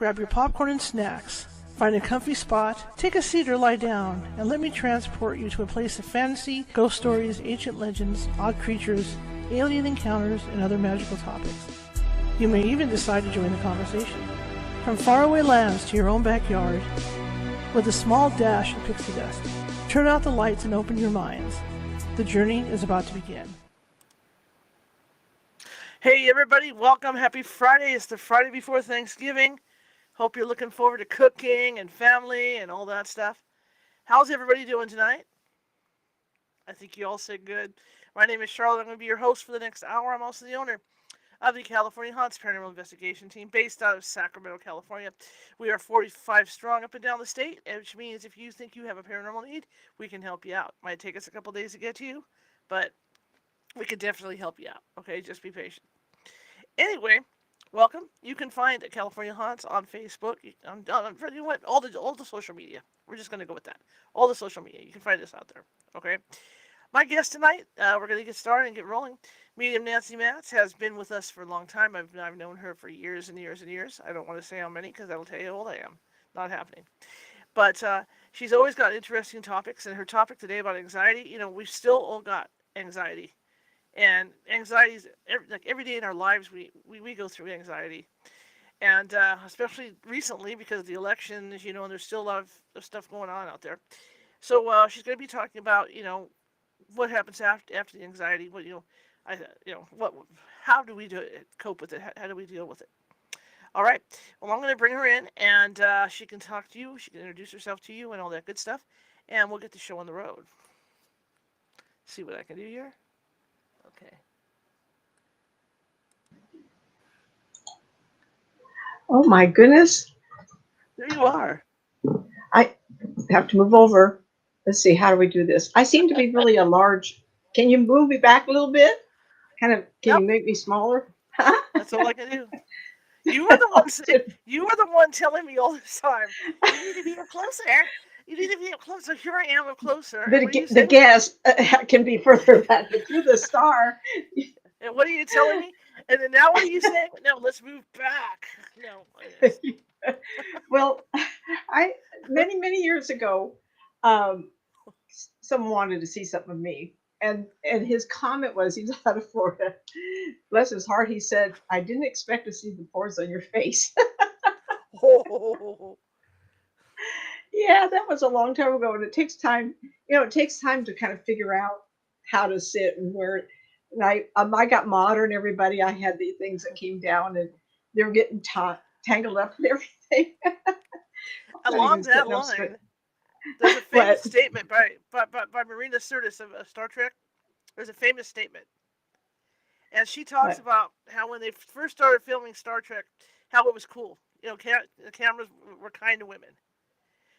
grab your popcorn and snacks, find a comfy spot, take a seat or lie down, and let me transport you to a place of fantasy, ghost stories, ancient legends, odd creatures, alien encounters, and other magical topics. You may even decide to join the conversation. From faraway lands to your own backyard, with a small dash of pixie dust. Turn out the lights and open your minds. The journey is about to begin. Hey everybody, welcome. Happy Friday. It's the Friday before Thanksgiving. Hope you're looking forward to cooking and family and all that stuff. How's everybody doing tonight? I think you all said good. My name is Charlotte. I'm going to be your host for the next hour. I'm also the owner of the California Haunts Paranormal Investigation Team based out of Sacramento, California. We are 45 strong up and down the state, which means if you think you have a paranormal need, we can help you out. Might take us a couple days to get to you, but we can definitely help you out. Okay, just be patient. Anyway, welcome. You can find California Haunts on Facebook. You know what? All the social media. We're just going to go with that. All the social media. You can find us out there. Okay. My guest tonight, we're going to get started and get rolling. Medium Nancy Matz has been with us for a long time. I've known her for years and years and years. I don't want to say how many because that'll tell you how old I am. Not happening. But she's always got interesting topics, and her topic today about anxiety, you know, we've still all got anxiety. And anxiety is every day in our lives, we go through anxiety. And especially recently because of the elections, you know, and there's still a lot of stuff going on out there. So she's going to be talking about, you know, what happens after the anxiety, how do we cope with it? How do we deal with it? All right. Well, I'm going to bring her in, and she can talk to you. She can introduce herself to you and all that good stuff, and we'll get the show on the road. See what I can do here. Okay. Oh my goodness. There you are. I have to move over. Let's see, how do we do this? I seem to be really a large. Can you move me back a little bit? Can Yep. you make me smaller? That's all I can do. You were the one telling me all this time. You need to be up closer. You need to be up closer. Here I am up closer. The guest can be further back, but you're the star. And what are you telling me? And then now what are you saying? No, let's move back. No. Well, many years ago, someone wanted to see something of me. And his comment was, he's out of Florida. Bless his heart, he said, I didn't expect to see the pores on your face. Oh. Yeah, that was a long time ago. And it takes time, it takes time to kind of figure out how to sit and where. And I got modern, everybody. I had the things that came down and they were getting tangled up and everything. Along that line, there's a famous statement by Marina Sirtis of Star Trek. There's a famous statement. And she talks about how when they first started filming Star Trek, how it was cool. You know, the cameras were kind to women.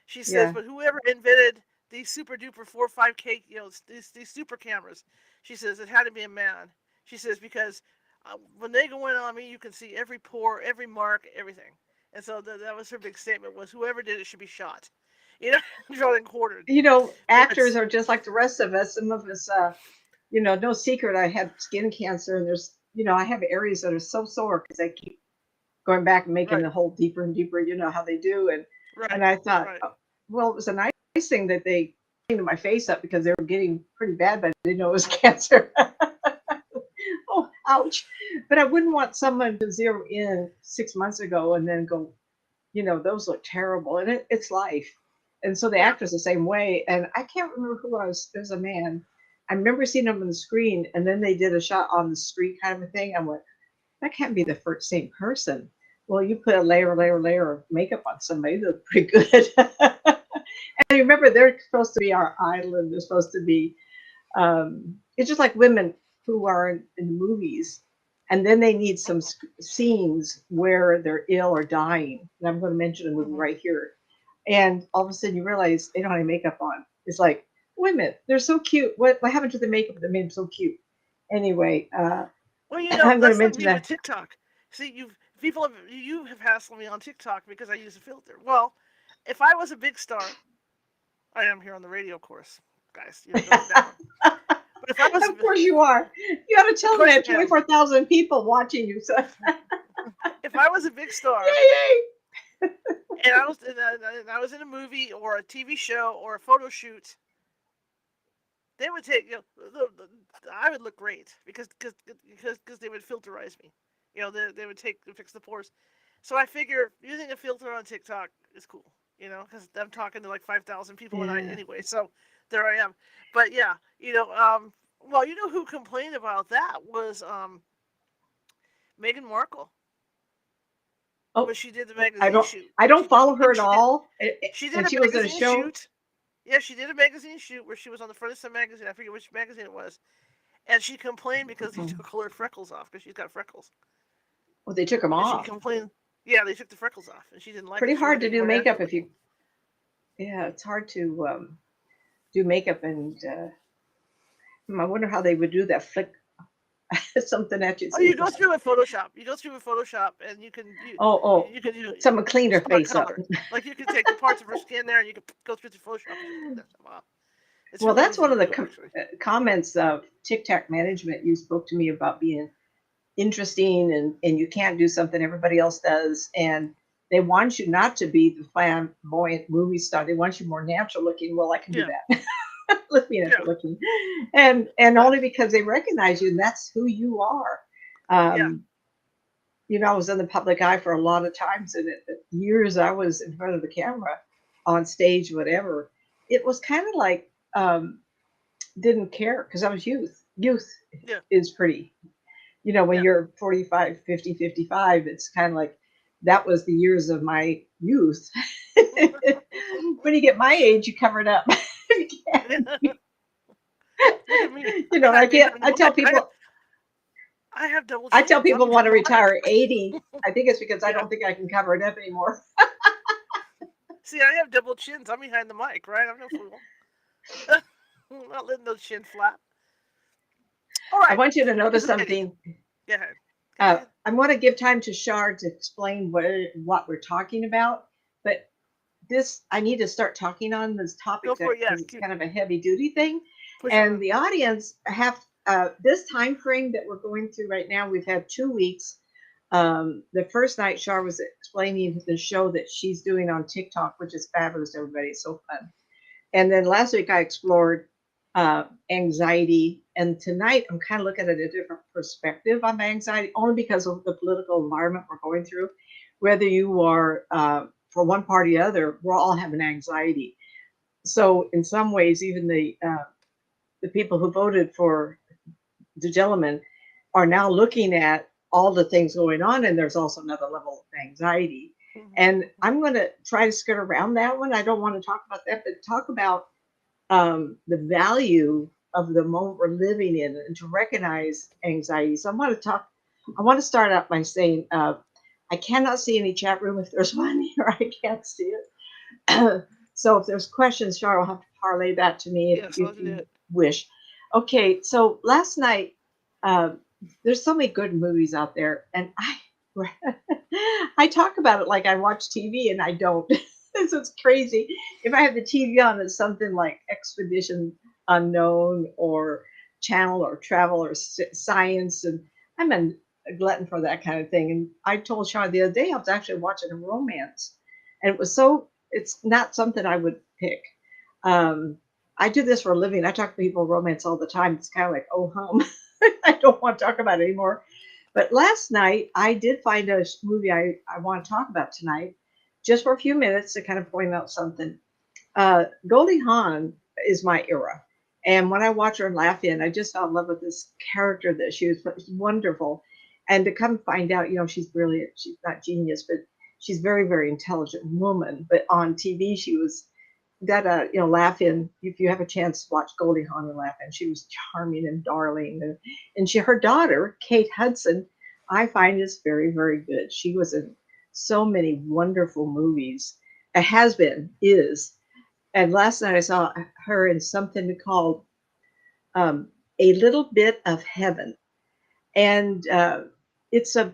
She says, but whoever invented these super duper 4 or 5K, you know, these super cameras, she says it had to be a man. She says because when they go in on me, you can see every pore, every mark, everything. And so that was her big statement was whoever did it should be shot. You know, drawn and quartered. You know, actors are just like the rest of us. Some of us, you know, no secret. I have skin cancer, and there's, you know, I have areas that are so sore because I keep going back and making the hole deeper and deeper. You know how they do, and I thought, well, it was a nice thing that they cleaned my face up because they were getting pretty bad, but I didn't know it was cancer. Oh, ouch! But I wouldn't want someone to zero in 6 months ago and then go, you know, those look terrible, and it's life. And so the actor's the same way. And I can't remember who I was. There's a man. I remember seeing him on the screen, and then they did a shot on the street kind of a thing. I went, that can't be the same person. Well, you put a layer of makeup on somebody, they look pretty good. And remember, they're supposed to be our idol, and they're supposed to be. It's just like women who are in the movies, and then they need some scenes where they're ill or dying. And I'm going to mention a movie right here. And all of a sudden you realize they don't have any makeup on. It's like, women, they're so cute. What happened to the makeup that made them so cute? Anyway, well, you know, I'm going to that's like mention me that. with TikTok. See, you have hassled me on TikTok because I use a filter. Well, if I was a big star, I am here on the radio, of course, guys. You know, but if I was, of course you are. You got to tell them that 24,000 people watching you. So. If I was a big star, and I was in a movie or a TV show or a photo shoot, they would take, I would look great because they would filterize me. They would fix the pores. So I figure using a filter on TikTok is cool. Because I'm talking to like 5,000 people a night Yeah. anyway. So there I am. But yeah, well, who complained about that was Meghan Markle when Oh, she did the magazine shoot. I don't follow her at She did all. she did And a she was in a magazine show. shoot. Yeah, she did a magazine shoot where she was on the front of some magazine. I forget which magazine it was. And she complained because he took all her freckles off because she's got freckles. Well, they took them And she off. complained. Yeah, they took the freckles off, and she didn't like Pretty it. She hard wanted to to be do more makeup natural if looking. you. Yeah, it's hard to do makeup, and I wonder how they would do that. Flick something at you. Oh, So you you go can. through a Photoshop. You go through a Photoshop, and you can Oh, you can do someone cleaned her spot face up. color. Like you can take the parts of her skin there, and you can go through the Photoshop and just put that stuff off. It's Well, really that's easy one to of the do, actually. comments of TikTok management. You spoke to me about being interesting, and you can't do something everybody else does, and they want you not to be the flamboyant movie star. They want you more natural looking. Well, I can do Yeah, that. Let me yeah, natural looking, and right. only because they recognize you, and that's who you are. Yeah, Um, I was in the public eye for a lot of times, and years I was in front of the camera, on stage, whatever. It was kind of like didn't care because I was youth. Youth yeah, is pretty. When yeah. you're 45, 50, 55, it's kind of like that was the years of my youth. When you get my age, you cover it up. Look at me. I I may can't. have no. I have double I tell chins. people I'm want to dramatic. retire at 80. I think it's because I Yeah. don't think I can cover it up anymore. See, I have double chins. I'm behind the mic, right? I'm no fool. I'm not letting those chins flap. All I right. want you to notice Anxiety. something. Go ahead. Go ahead. I want to give time to Shar to explain what we're talking about, but I need to start talking on this Go topic for it. Yeah. because it's Keep kind of a heavy duty thing, push and on. the audience have this time frame that we're going through right now. We've had 2 weeks. The first night, Shar was explaining the show that she's doing on TikTok, which is fabulous. Everybody, it's so fun. And then last week I explored anxiety, and tonight I'm kind of looking at a different perspective on anxiety, only because of the political environment we're going through. Whether you are for one party or the other, we're all having anxiety. So in some ways, even the people who voted for the gentleman are now looking at all the things going on, and there's also another level of anxiety. And I'm going to try to skirt around that one. I don't want to talk about that, but talk about the value of the moment we're living in, and to recognize anxiety. So I want to start out by saying I cannot see any chat room. If there's one here, I can't see it. So if there's questions, Char will have to parlay that to me Yes, if let's do you it. wish. Okay, so last night, uh, there's so many good movies out there, and I talk about it like I watch TV, and I don't. So it's crazy. If I have the TV on, it's something like Expedition Unknown or Channel or Travel or Science, and I'm a glutton for that kind of thing. And I told Char the other day I was actually watching a romance, and it's not something I would pick. Um, I do this for a living. I talk to people romance all the time. It's kind of like, oh, home. I don't want to talk about it anymore. But last night, I did find a movie I want to talk about tonight, just for a few minutes to kind of point out something. Goldie Hawn is my era. And when I watch her in Laugh-In, I just fell in love with this character that she was wonderful. And to come find out, she's brilliant. She's not genius, but she's very, very intelligent woman. But on TV, she was that Laugh-In. If you have a chance to watch Goldie Hawn and Laugh-In, she was charming and darling, and her daughter Kate Hudson, I find, is very, very good. She was in so many wonderful movies. It has been, is, and last night I saw her in something called A Little Bit of Heaven, and it's a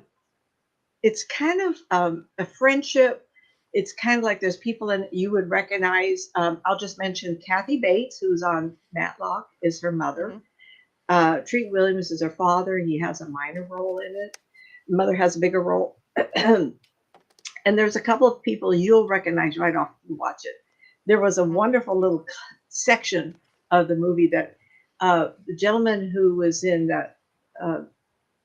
it's kind of a friendship. It's kind of like there's people in you would recognize. I'll just mention Kathy Bates, who's on Matlock, is her mother. Mm-hmm. Treat Williams is her father. He has a minor role in it. Mother has a bigger role. And there's a couple of people you'll recognize right off you watch it. There was a Mhm. wonderful little section of the movie that the gentleman who was in that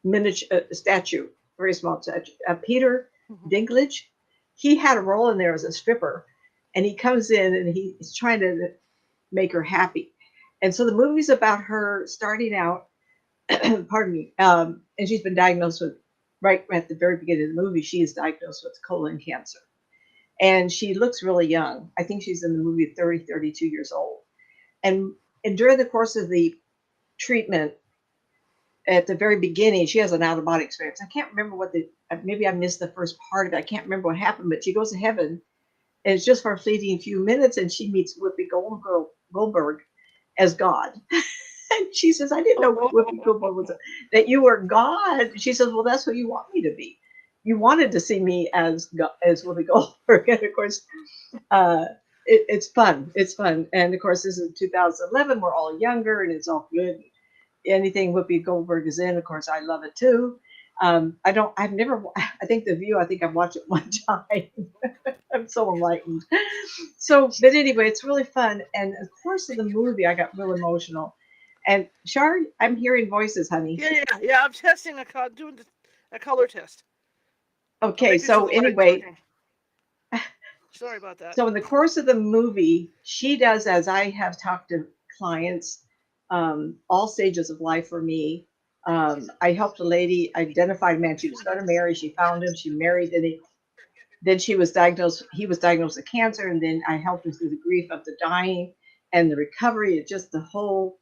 miniature statue, very small statue, Peter Mhm. Dinklage, he had a role in there as a stripper, and he comes in and he's trying to make her happy. And so the movie's about her starting out, pardon me, and she's been diagnosed with, right at the very beginning of the movie, she is diagnosed with colon cancer. And she looks really young. I think she's in the movie 30, 32 years old. And, and during the course of the treatment, at the very beginning, she has an out of body experience. I can't remember what maybe I missed the first part of it. I can't remember what happened, but she goes to heaven, and it's just for a fleeting few minutes, and she meets Whoopi Goldberg as God. And she says, I didn't know Whoopi Goldberg was that you were God. She says, well, that's who you want me to be. You wanted to see me as Whoopi Goldberg, and of course, uh, it's fun. It's fun, and of course, this is 2011. We're all younger, and it's all good. Anything Whoopi Goldberg is in, of course, I love it too. I've never, I think The View, I think I've watched it one time. I'm so enlightened. So, but anyway, it's really fun. And of course, in the movie, I got real emotional. And Shar, I'm hearing voices, honey. Yeah. I'm testing doing a color test. I'm Okay, making sure so the lighting's anyway, working. Sorry about that. so in the course of the movie, she does, as I have talked to clients, all stages of life for me. I helped a lady identify a man she was going to marry. She found him. She married. Then she was diagnosed. He was diagnosed with cancer, and then I helped her through the grief of the dying and the recovery. It's just the whole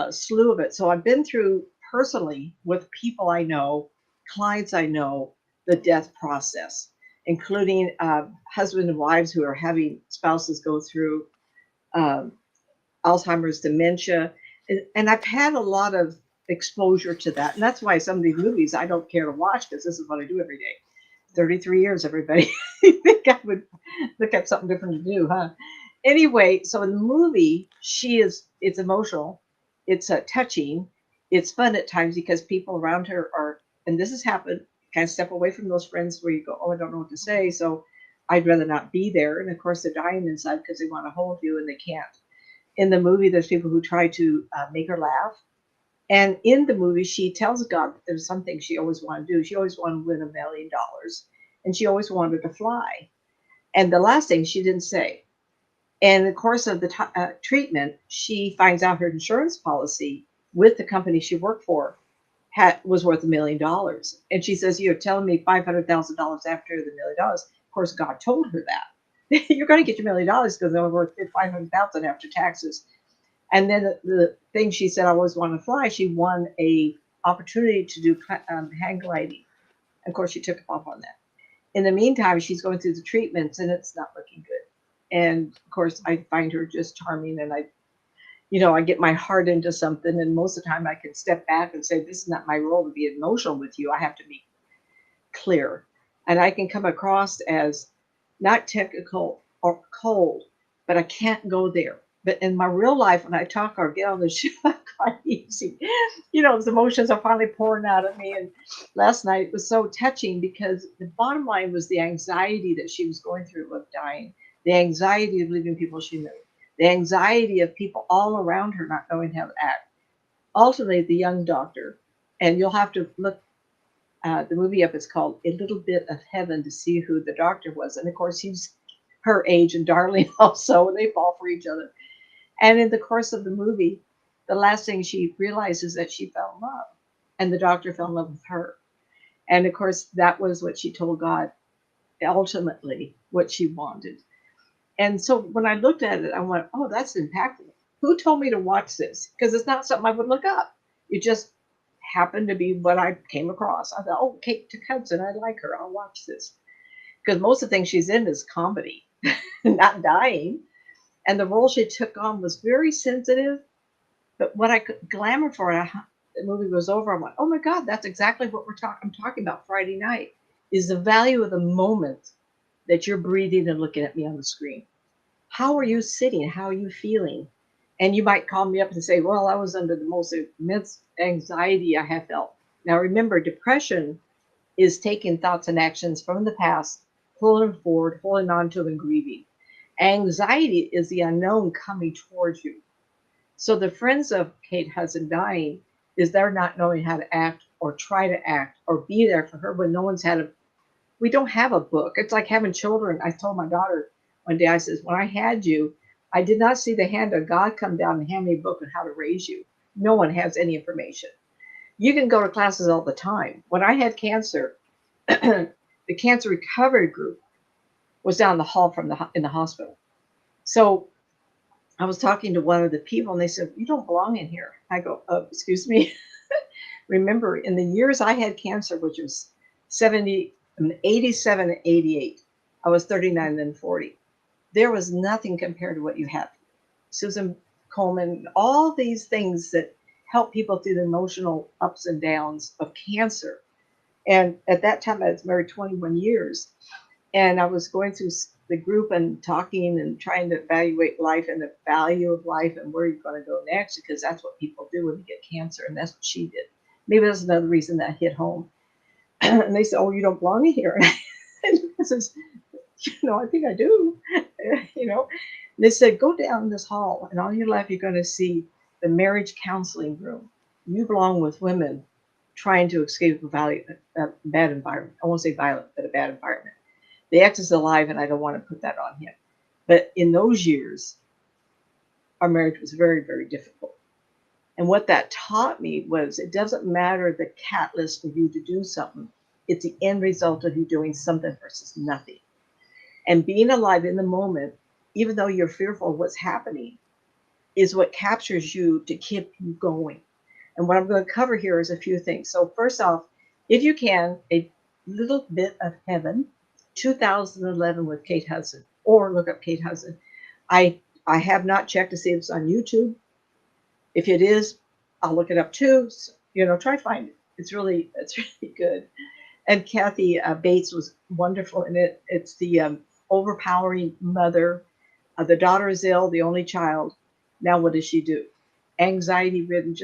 slew of it. So I've been through personally with people I know, clients I know, the death process, including husband and wives who are having spouses go through um, Alzheimer's, dementia, and I've had a lot of exposure to that, and that's why some of these movies I don't care to watch because this is what I do every day. 33 years, everybody. You think I would look up something different to do, huh? Anyway, so in the movie, it's emotional, it's touching, it's fun at times because people around her are, and this has happened, kind of step away from those friends where you go, oh, I don't know what to say, so I'd rather not be there. And of course, they're dying inside because they want to hold you and they can't. In the movie, there's people who try to make her laugh. And in the movie, she tells God that there's something she always wanted to do. She always wanted to win $1 million, and she always wanted to fly. And the last thing she didn't say. And in the course of the treatment, she finds out her insurance policy with the company she worked for was worth $1 million. And she says, "You're telling me $500,000 after the $1 million." Of course, God told her that you're going to get your $1 million because they're worth 500,000 after taxes. And then the thing she said, I always want to fly. She won a opportunity to do hang gliding. Of course, she took off on that. In the meantime, she's going through the treatments, and it's not looking good. And of course, I find her just charming, and I get my heart into something, and most of the time, I can step back and say, "This is not my role to be emotional with you. I have to be clear," and I can come across as not technical or cold, but I can't go there. But in my real life, when I talk or get on the show, I'm quite easy. Those emotions are finally pouring out of me. And last night was so touching because the bottom line was the anxiety that she was going through of dying, the anxiety of leaving people she knew, the anxiety of people all around her not knowing how to act. Ultimately, the young doctor, and you'll have to look the movie up. It's called A Little Bit of Heaven to see who the doctor was. And of course, he's her age and darling also, and they fall for each other. And in the course of the movie, the last thing she realizes that she fell in love, and the doctor fell in love with her. And of course, that was what she told God, ultimately, what she wanted. And so when I looked at it, I went, oh, that's impactful. Who told me to watch this? Because it's not something I would look up. It just happened to be what I came across. I thought, oh, Kate Hudson, I like her. I'll watch this. Because most of the things she's in is comedy, not dying. And the role she took on was very sensitive. But what I could glamour for it, the movie was over. I went, oh my God, that's exactly what I'm talking about Friday night, is the value of the moment that you're breathing and looking at me on the screen. How are you sitting? How are you feeling? And you might call me up and say, well, I was under the most immense anxiety I have felt. Now, remember, depression is taking thoughts and actions from the past pulling forward, holding on to, and grieving. Anxiety is the unknown coming towards you. So the friends of Kate Hudson dying is they're not knowing how to act or try to act or be there for her when no one's had a, we don't have a book. It's like having children. I told my daughter one day, I says, when I had you, I did not see the hand of God come down and hand me a book on how to raise you. No one has any information. You can go to classes all the time. When I had cancer, the cancer recovery group was down the hall from in the hospital. So I was talking to one of the people and they said, you don't belong in here. I go, excuse me. Remember, in the years I had cancer, which was 87 and 88, I was 39 and then 40. There was nothing compared to what you have. Susan Coleman, all these things that help people through the emotional ups and downs of cancer. And at that time, I was married 21 years. And I was going through the group and talking and trying to evaluate life and the value of life and where you're going to go next, because that's what people do when they get cancer. And that's what she did. Maybe that's another reason that hit home. And they said, oh, you don't belong in here. And I says, I think I do. And they said, go down this hall and all your life you're going to see the marriage counseling room. You belong with women trying to escape a bad environment. I won't say violent, but a bad environment. The ex is alive, and I don't want to put that on him. But in those years, our marriage was very, very difficult. And what that taught me was it doesn't matter the catalyst for you to do something. It's the end result of you doing something versus nothing. And being alive in the moment, even though you're fearful of what's happening, is what captures you to keep you going. And what I'm going to cover here is a few things. So first off, if you can, a little bit of heaven, 2011 with Kate Hudson, or look up Kate Hudson. I have not checked to see if it's on YouTube. If it is, I'll look it up too. So, try to find it. It's really good. And Kathy Bates was wonderful in it. It's the overpowering mother. The daughter is ill, the only child. Now what does she do? Anxiety ridden.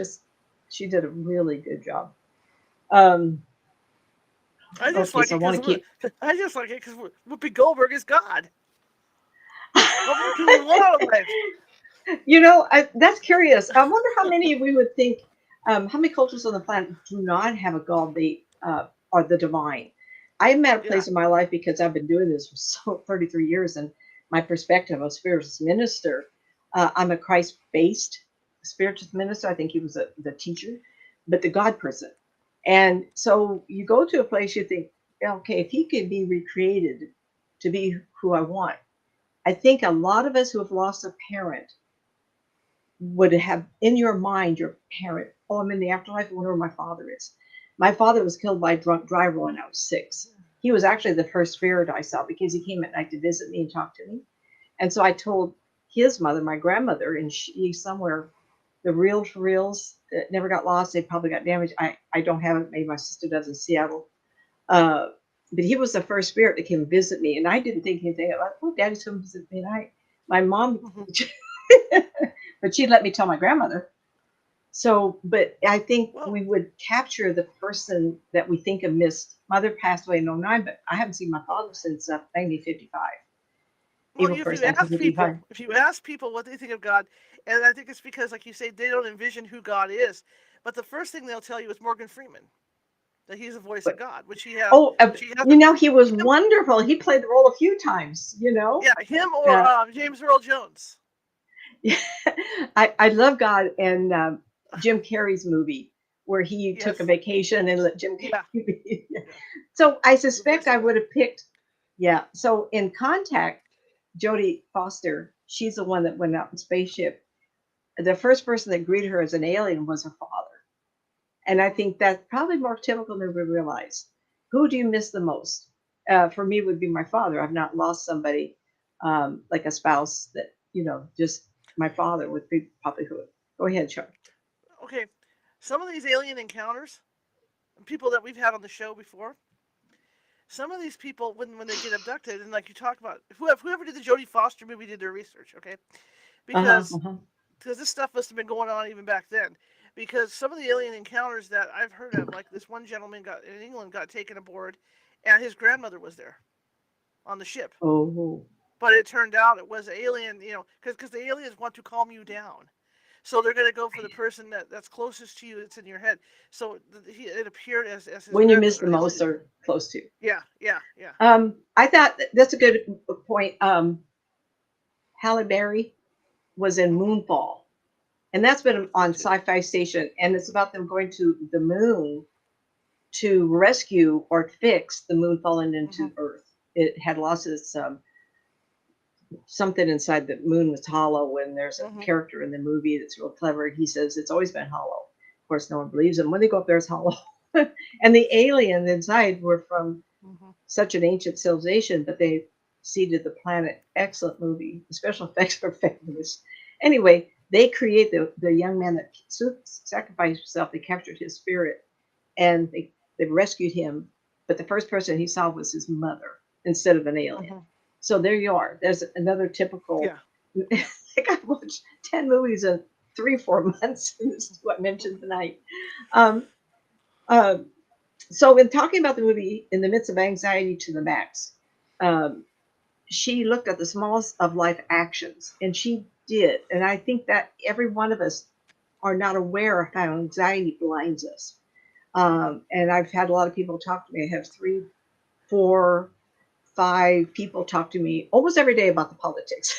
She did a really good job. I just like it because Whoopi Goldberg is God. What do you want out of life? That's curious. I wonder how many we would think, how many cultures on the planet do not have a God they are the divine. I'm at a place in my life because I've been doing this for 33 years, and my perspective of spiritual minister, I'm a Christ-based spiritual minister. I think he was the teacher, but the God person. And so you go to a place you think, okay, if he could be recreated to be who I want, I think a lot of us who have lost a parent would have in your mind your parent. Oh, I'm in the afterlife. I wonder where my father is. My father was killed by a drunk driver when I was 6. He was actually the first spirit I saw because he came at night to visit me and talk to me. And so I told his mother, my grandmother, and she somewhere, the reels that never got lost. They probably got damaged. I don't have it. Maybe my sister does in Seattle. But he was the first spirit that came and visit me. And I didn't think anything about, oh, Daddy's coming to visit me. And my mom, but she'd let me tell my grandmother. So, but I think we would capture the person that we think of missed. Mother passed away in 2009, but I haven't seen my father since 1955. Well, if you ask people what they think of God, and I think it's because, like you say, they don't envision who God is. But the first thing they'll tell you is Morgan Freeman, that he's the voice of God, which he has. He was wonderful. He played the role a few times. Yeah, him or James Earl Jones. Yeah, I love God and Jim Carrey's movie where he took a vacation and let Jim Carrey. So I suspect I would have picked. Yeah. So in Contact, Jodie Foster, she's the one that went out in spaceship. The first person that greeted her as an alien was her father. And I think that's probably more typical than we realize. Who do you miss the most? For me, would be my father. I've not lost somebody like a spouse that, just my father would be probably who. Go ahead, Chuck. Okay. Some of these alien encounters, people that we've had on the show before, some of these people, when they get abducted, and like you talk about, whoever did the Jodie Foster movie did their research, okay? Because this stuff must have been going on even back then. Because some of the alien encounters that I've heard of, like this one gentleman in England got taken aboard, and his grandmother was there. on the ship. Oh. But it turned out it was alien, because the aliens want to calm you down. So they're going to go for the person that's closest to you, that's in your head. So it appeared as his When you miss the grandmother. most or close to. Yeah, yeah, yeah. I thought that's a good point. Halle Berry was in Mhm. Moonfall, and that's been That on too. Sci-Fi Station, and it's about them going to the moon to rescue or fix the moon falling into Mhm. Earth. It had lost its something inside the moon was hollow. And there's a Mhm. character in the movie that's real clever. He says it's always been hollow. Of course, no one believes him. When they go up there, it's hollow. And the aliens inside were from Mhm. such an ancient civilization, but they seeded the planet. Excellent movie. The special effects were fabulous. Anyway, they create the young man that sacrificed himself. They captured his spirit, and they rescued him. But the first person he saw was his mother instead of an alien. Mhm. So there you are. There's another typical. Yeah. Yeah. I got watched 10 movies in 3 4 months. And this is what I mentioned tonight. Um, uh, so in talking about the movie In the Midst of Anxiety to the Max, um, she looked at the smallest of life actions, and she did. And I think that every one of us are not aware of how anxiety blinds us. Mhm. And I've had a lot of people talk to me. I have 3 4 5 people talk to me almost every day about the politics.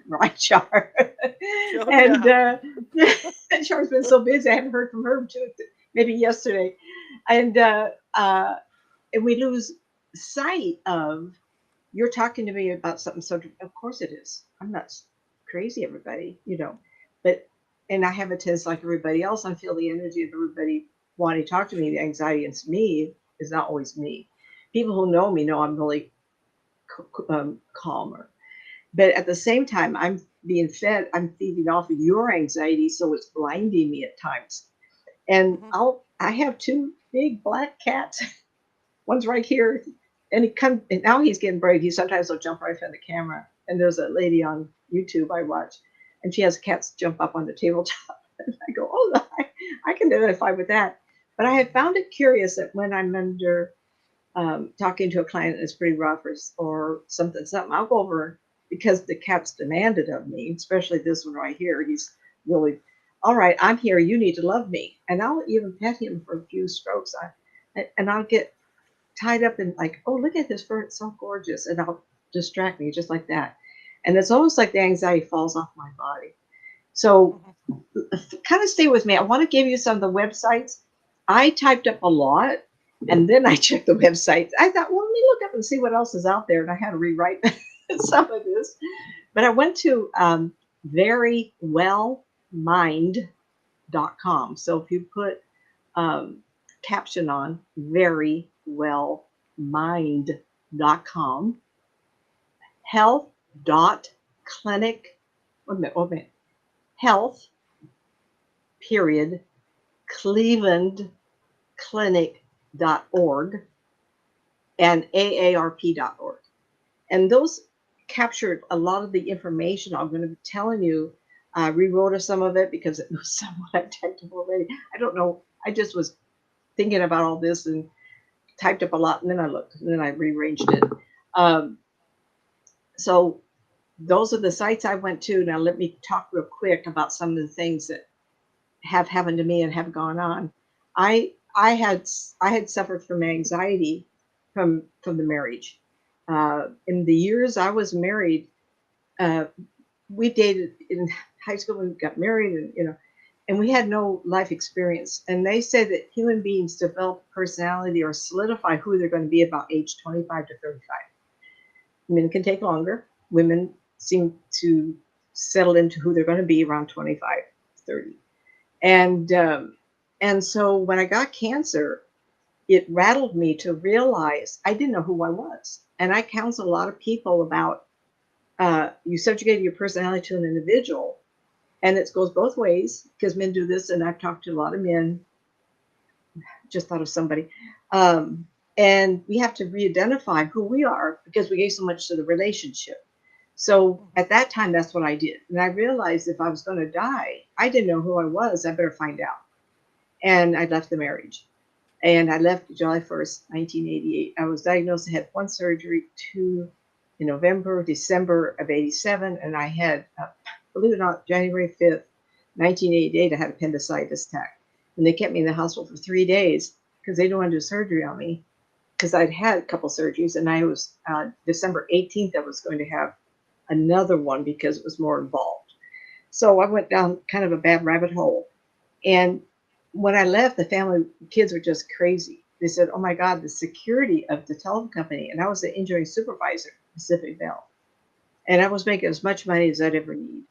Right, Char. Oh And yeah. Char's been so busy. I haven't heard from her too. Maybe yesterday. And and we lose sight of you're talking to me about something so. Of course it is. I'm not crazy, everybody. But and I have a tendency like everybody else. I feel the energy of everybody wanting to talk to me. The anxiety in me is not always me. People who know me know I'm really calmer. But at the same time, I'm being fed, I'm feeding off of your anxiety, so it's blinding me at times. And Mhm. I have 2 big black cats. One's right here, and and now he's getting brave. He sometimes will jump right from the camera. And there's a lady on YouTube I watch, and she has cats jump up on the tabletop. And I go, oh, I can identify with that. But I have found it curious that when I'm under talking to a client that's pretty rough or something, I'll go over because the cat's demanded of me, especially this one right here. He's really, all right, I'm here. You need to love me. And I'll even pet him for a few strokes. And I'll get tied up in like, oh, look at his fur. It's so gorgeous. And I'll distract me just like that. And it's almost like the anxiety falls off my body. So Mhm. kind of stay with me. I want to give you some of the websites. I typed up a lot and then I checked the websites. I thought, well, let me look up and see what else is out there. And I had to rewrite some of this. But I went to verywellmind.com. So if you put um, caption on verywellmind.com, health.clinic, wait a minute, health, period, Cleveland clinic.org and aarp.org. And those captured a lot of the information I'm going to be telling you. I rewrote some of it because it was somewhat I typed up already. I don't know. I just was thinking about all this and typed up a lot, and then I looked, and then I rearranged it. Um, so those are the sites I went to. Now let me talk real quick about some of the things that have happened to me and have gone on. I had suffered from anxiety from the marriage. In the years I was married, uh, we dated in high school and got married, and we had no life experience. And they say that human beings develop personality or solidify who they're going to be about age 25 to 35. Men can take longer. Women seem to settle into who they're going to be around 25, 30. And so when I got cancer, it rattled me to realize I didn't know who I was. And I counsel a lot of people about you subjugate your personality to an individual, and it goes both ways because men do this. And I've talked to a lot of men. Just thought of somebody, um, and we have to re-identify who we are because we gave so much to the relationship. So Mhm. at that time, that's what I did, and I realized if I was going to die, I didn't know who I was. I better find out, and I left the marriage. And I left July 1st, 1988. I was diagnosed, I had one surgery, two in November, December of 87. And I had, believe it or not, January 5th, 1988, I had appendicitis attack. And they kept me in the hospital for 3 days because they didn't want to do surgery on me because I'd had a couple surgeries. And I was, December 18th, I was going to have another one because it was more involved. So I went down kind of a bad rabbit hole. And when I left, the family, kids were just crazy. They said, oh my God, the security of the telephone company. And I was the engineering supervisor, Pacific Bell. And I was making as much money as I'd ever need.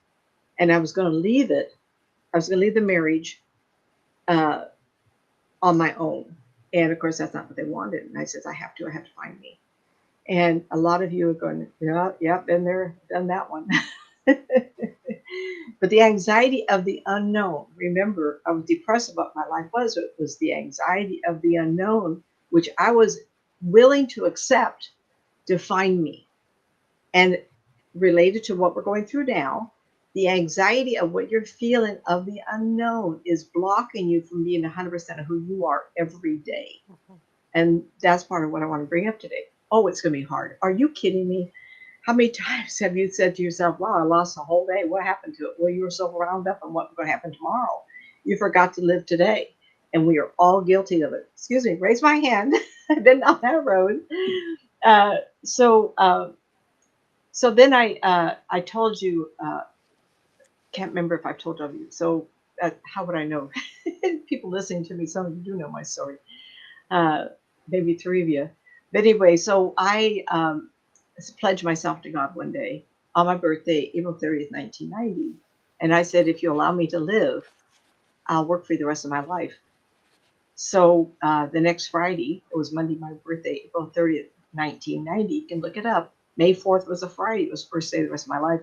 And I was going to leave it. I was going to leave the marriage on my own. And of course, that's not what they wanted. And I said, I have to find me. And a lot of you are going, yeah, been there, done that one. But the anxiety of the unknown, remember, I was depressed about my life was. It was the anxiety of the unknown, which I was willing to accept to find me. And related to what we're going through now, the anxiety of what you're feeling of the unknown is blocking you from being 100% of who you are every day. And that's part of what I want to bring up today. Oh, it's going to be hard. Are you kidding me? How many times have you said to yourself, wow, I lost a whole day. What happened to it? Well, you were so wound up on what's going to happen tomorrow. You forgot to live today. And we are all guilty of it. Excuse me, raise my hand. I've been down that road. So then I told you, can't remember if I told you. So how would I know? People listening to me, some of you do know my story. Maybe three of you. But anyway, so I pledged myself to God one day on my birthday, April 30th, 1990. And I said, if you allow me to live, I'll work for you the rest of my life. So the next Friday, it was Monday, my birthday, April 30th, 1990. You can look it up. May 4th was a Friday. It was the first day of the rest of my life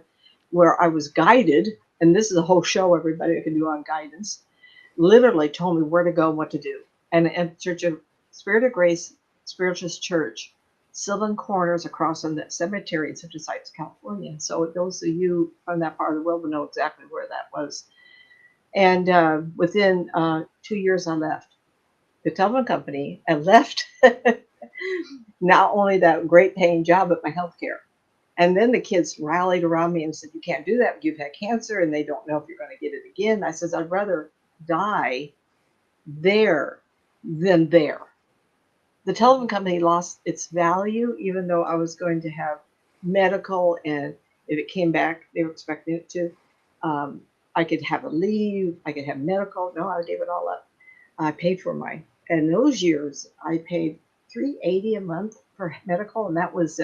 where I was guided. And this is a whole show, everybody, I can do on guidance. Literally told me where to go and what to do. And Church of Spirit of Grace, Spiritualist Church, Sylvan Corners across from the cemetery in Citrus Heights, California. So those of you from that part of the world will know exactly where that was. And within 2 years, I left the telephone company and left not only that great paying job, but my health care. And then the kids rallied around me and said, you can't do that. You've had cancer and they don't know if you're going to get it again. I says, I'd rather die there than there. The telephone company lost its value, even though I was going to have medical, and if it came back, they were expecting it to. I could have a leave, I could have medical. No, I gave it all up. I paid for mine. And those years, I paid $380 a month for medical, and that was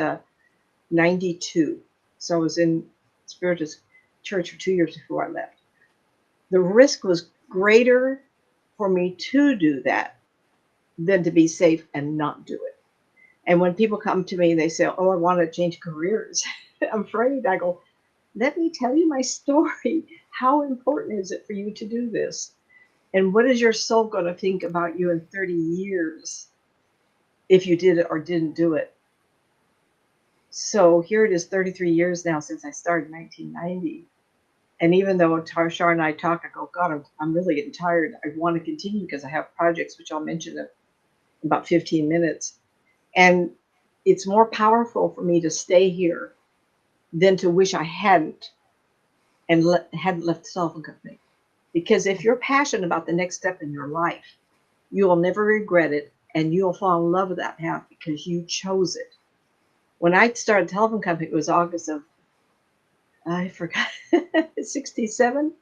92. So I was in Spiritus Church for 2 years before I left. The risk was greater for me to do that than to be safe and not do it. And when people come to me, they say, oh, I want to change careers. I'm afraid. I go, let me tell you my story. How important is it for you to do this? And what is your soul going to think about you in 30 years if you did it or didn't do it? So here it is 33 years now since I started in 1990. And even though Tarsha and I talk, I go, God, I'm really getting tired. I want to continue because I have projects, which I'll mention in about 15 minutes. And it's more powerful for me to stay here than to wish I hadn't and hadn't left the telephone company. Because if you're passionate about the next step in your life, you will never regret it, and you'll fall in love with that path because you chose it. When I started the telephone company, it was August of, I forgot, 67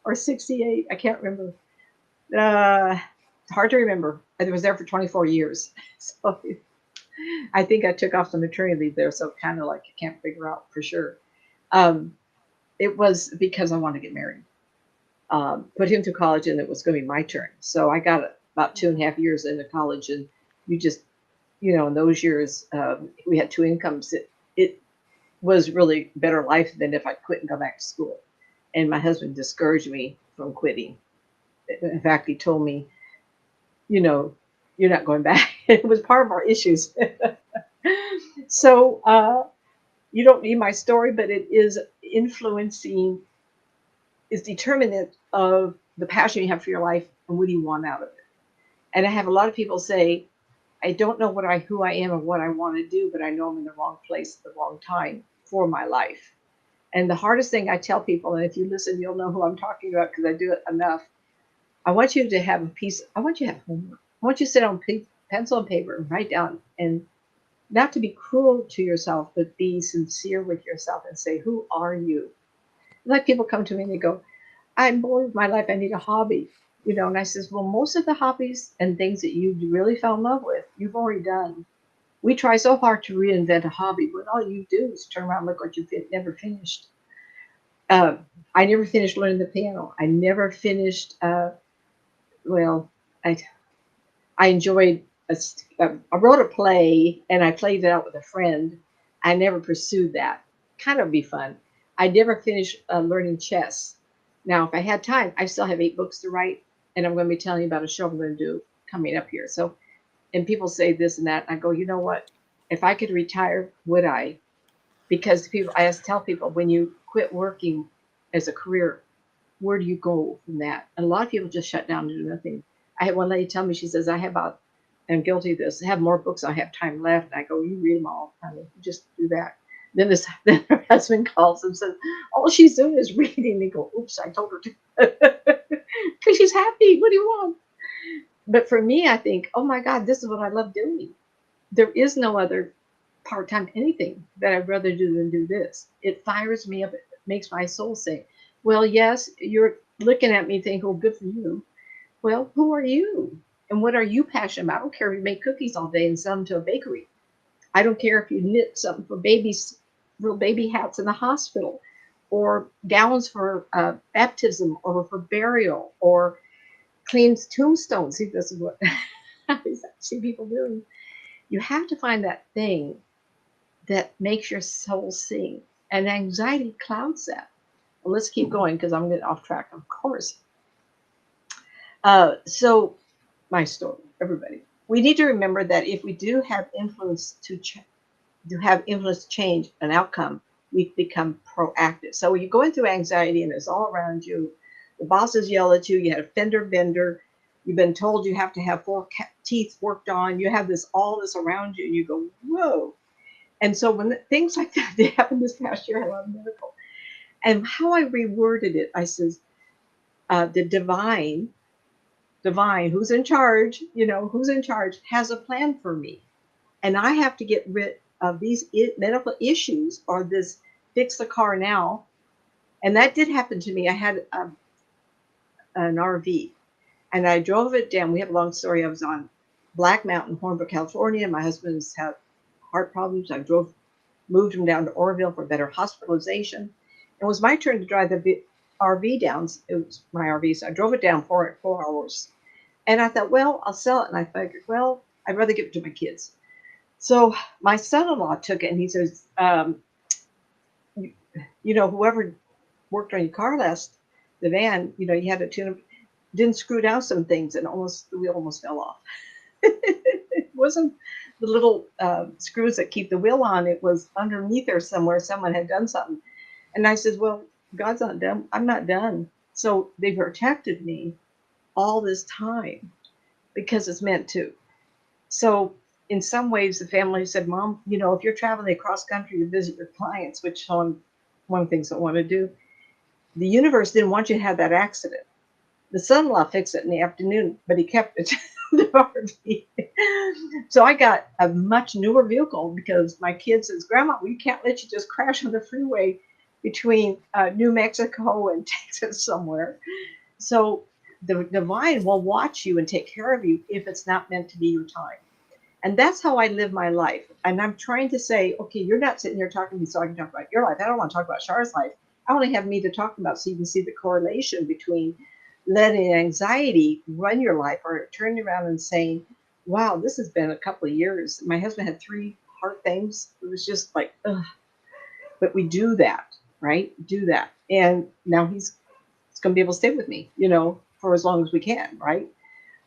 or 68. I can't remember. It's hard to remember. I was there for 24 years. So I think I took off the maternity leave there. So kind of like I can't figure out for sure. It was because I wanted to get married. Put him through college, and it was going to be my turn. So I got about 2.5 years into college, and you just, in those years, we had two incomes. It was really better life than if I quit and go back to school. And my husband discouraged me from quitting. In fact, he told me, you're not going back. It was part of our issues. So you don't need my story, but it is influencing, is determinant of the passion you have for your life and what do you want out of it. And I have a lot of people say, I don't know who I am or what I want to do, but I know I'm in the wrong place at the wrong time for my life. And the hardest thing I tell people, and if you listen, you'll know who I'm talking about because I do it enough. I want you to have I want you to have homework. I want you to sit on pencil and paper and write down, and not to be cruel to yourself, but be sincere with yourself and say, who are you? Like people come to me and they go, I'm bored with my life. I need a hobby. And I says, well, most of the hobbies and things that you really fell in love with, you've already done. We try so hard to reinvent a hobby, but all you do is turn around and look what you never finished. I never finished learning the piano. I never finished, well, I, I enjoyed, I wrote a play and I played it out with a friend. I never pursued that. Kind of be fun. I never finished learning chess. Now, if I had time, I still have 8 books to write, and I'm going to be telling you about a show I'm going to do coming up here. So, and people say this and that, and I go, you know what? If I could retire, would I? Because I tell people, when you quit working as a career, where do you go from that? And a lot of people just shut down and do nothing. I had one lady tell me, she says, I'm guilty of this. I have more books. I have time left. And I go, you read them all, honey. Just do that. Then her husband calls and says, all she's doing is reading. They go, oops, I told her to. Because she's happy. What do you want? But for me, I think, oh my God, this is what I love doing. There is no other part-time anything that I'd rather do than do this. It fires me up. It makes my soul say, well, yes, you're looking at me thinking, oh, good for you. Well, who are you? And what are you passionate about? I don't care if you make cookies all day and sell them to a bakery. I don't care if you knit something for babies, little baby hats in the hospital, or gowns for baptism, or for burial, or cleans tombstones. See, this is what I see people doing. You have to find that thing that makes your soul sing, and anxiety clouds that. Well, let's keep going because I'm getting off track, of course. So my story, everybody. We need to remember that if we do have influence to change an outcome, we become proactive. So when you're going through anxiety and it's all around you, the bosses yell at you, you had a fender bender, you've been told you have to have 4 teeth worked on, you have all this around you, and you go, whoa. And so when things like that happened this past year, I love medical. And how I reworded it, I says, the divine, who's in charge, who's in charge, has a plan for me. And I have to get rid of these medical issues, or this fix the car now. And that did happen to me. I had an RV and I drove it down. We have a long story. I was on Black Mountain, Hornbrook, California. My husband's had heart problems. I moved him down to Oroville for better hospitalization. It was my turn to drive the RV down. It was my RV, so I drove it down for 4 hours. And I thought, well, I'll sell it. And I figured, well, I'd rather give it to my kids. So my son-in-law took it, and he says, whoever worked on your car the van, you had to tune up, didn't screw down some things, and the wheel almost fell off. It wasn't the little screws that keep the wheel on. It was underneath there somewhere. Someone had done something. And I said, well, God's not done. I'm not done. So they protected me all this time because it's meant to. So in some ways, the family said, Mom, if you're traveling across country to visit your clients, which one of the things I want to do, the universe didn't want you to have that accident. The son-in-law fixed it in the afternoon, but he kept it the RV. So I got a much newer vehicle because my kid says, Grandma, we can't let you just crash on the freeway between New Mexico and Texas somewhere. So the divine will watch you and take care of you if it's not meant to be your time. And that's how I live my life. And I'm trying to say, okay, you're not sitting here talking to me so I can talk about your life. I don't want to talk about Char's life. I want to have me to talk about so you can see the correlation between letting anxiety run your life or turning around and saying, wow, this has been a couple of years. My husband had 3 heart things. It was just like, ugh. But we do that, right? Do that. And now he's going to be able to stay with me, for as long as we can, right?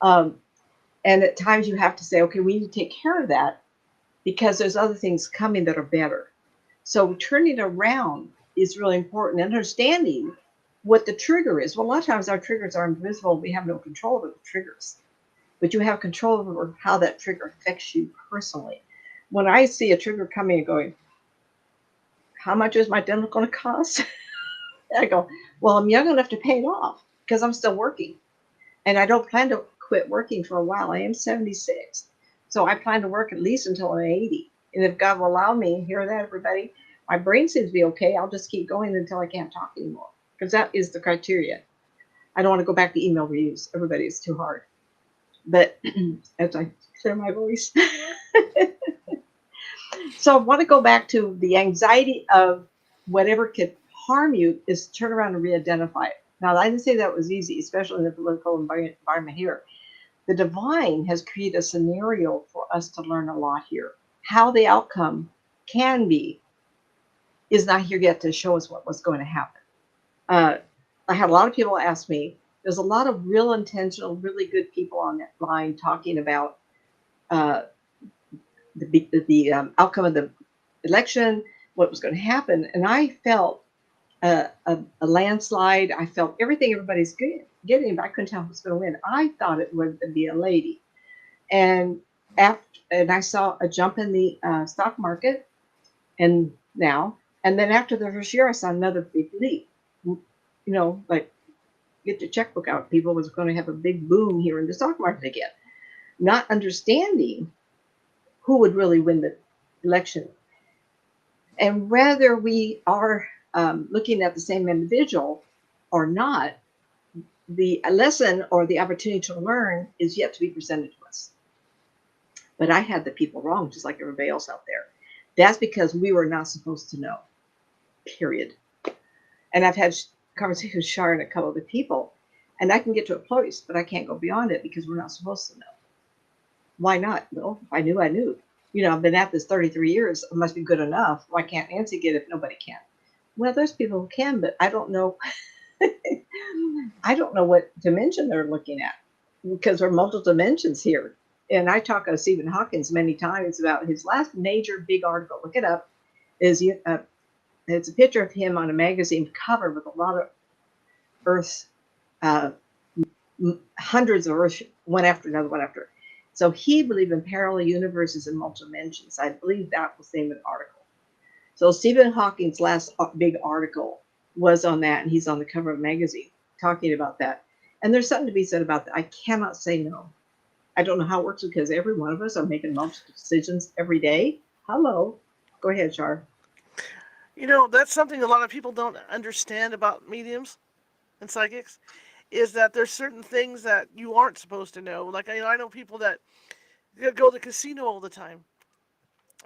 And at times you have to say, okay, we need to take care of that because there's other things coming that are better. So turning around is really important. Understanding what the trigger is. Well, a lot of times our triggers are invisible. We have no control over the triggers. but you have control over how that trigger affects you personally. When I see a trigger coming and going, how much is my dental going to cost? I go, well, I'm young enough to pay it off because I'm still working. And I don't plan to quit working for a while. I am 76. So I plan to work at least until I'm 80. And if God will allow me, hear that, everybody, my brain seems to be okay. I'll just keep going until I can't talk anymore. Because that is the criteria. I don't want to go back to email reviews. Everybody, it's too hard. But as I clear my voice. So I want to go back to the anxiety of whatever could harm you is turn around and re-identify it. Now, I didn't say that was easy, especially in the political environment here. The divine has created a scenario for us to learn a lot here. How the outcome can be is not here yet to show us what was going to happen. I had a lot of people ask me, there's a lot of real intentional, really good people on that line talking about the outcome of the election, what was going to happen. And I felt a landslide. I felt everything everybody's getting, but I couldn't tell who was going to win. I thought it would be a lady. And I saw a jump in the stock market and then after the first year, I saw another big leap. Like get your checkbook out. People was going to have a big boom here in the stock market again, not understanding who would really win the election. And whether we are looking at the same individual or not, the lesson or the opportunity to learn is yet to be presented to us. But I had the people wrong, just like everybody else out there. That's because we were not supposed to know, period. And I've had conversations with Shar and a couple of the people, and I can get to a place, but I can't go beyond it because we're not supposed to know. Why not? Well, if I knew, I knew. I've been at this 33 years. It must be good enough. Why can't Nancy get it if nobody can? Well, there's people who can, but I don't know. I don't know what dimension they're looking at because there are multiple dimensions here. And I talk to Stephen Hawking many times about his last major big article. Look it up. It's a picture of him on a magazine cover with a lot of Earths, hundreds of Earths, one after another. So he believed in parallel universes and multiple dimensions. I believe that was the name of the article. So Stephen Hawking's last big article was on that, and he's on the cover of a magazine talking about that. And there's something to be said about that. I cannot say no. I don't know how it works because every one of us are making multiple decisions every day. Hello. Go ahead, Char. That's something a lot of people don't understand about mediums and psychics, is that there's certain things that you aren't supposed to know. Like, I know people that go to the casino all the time,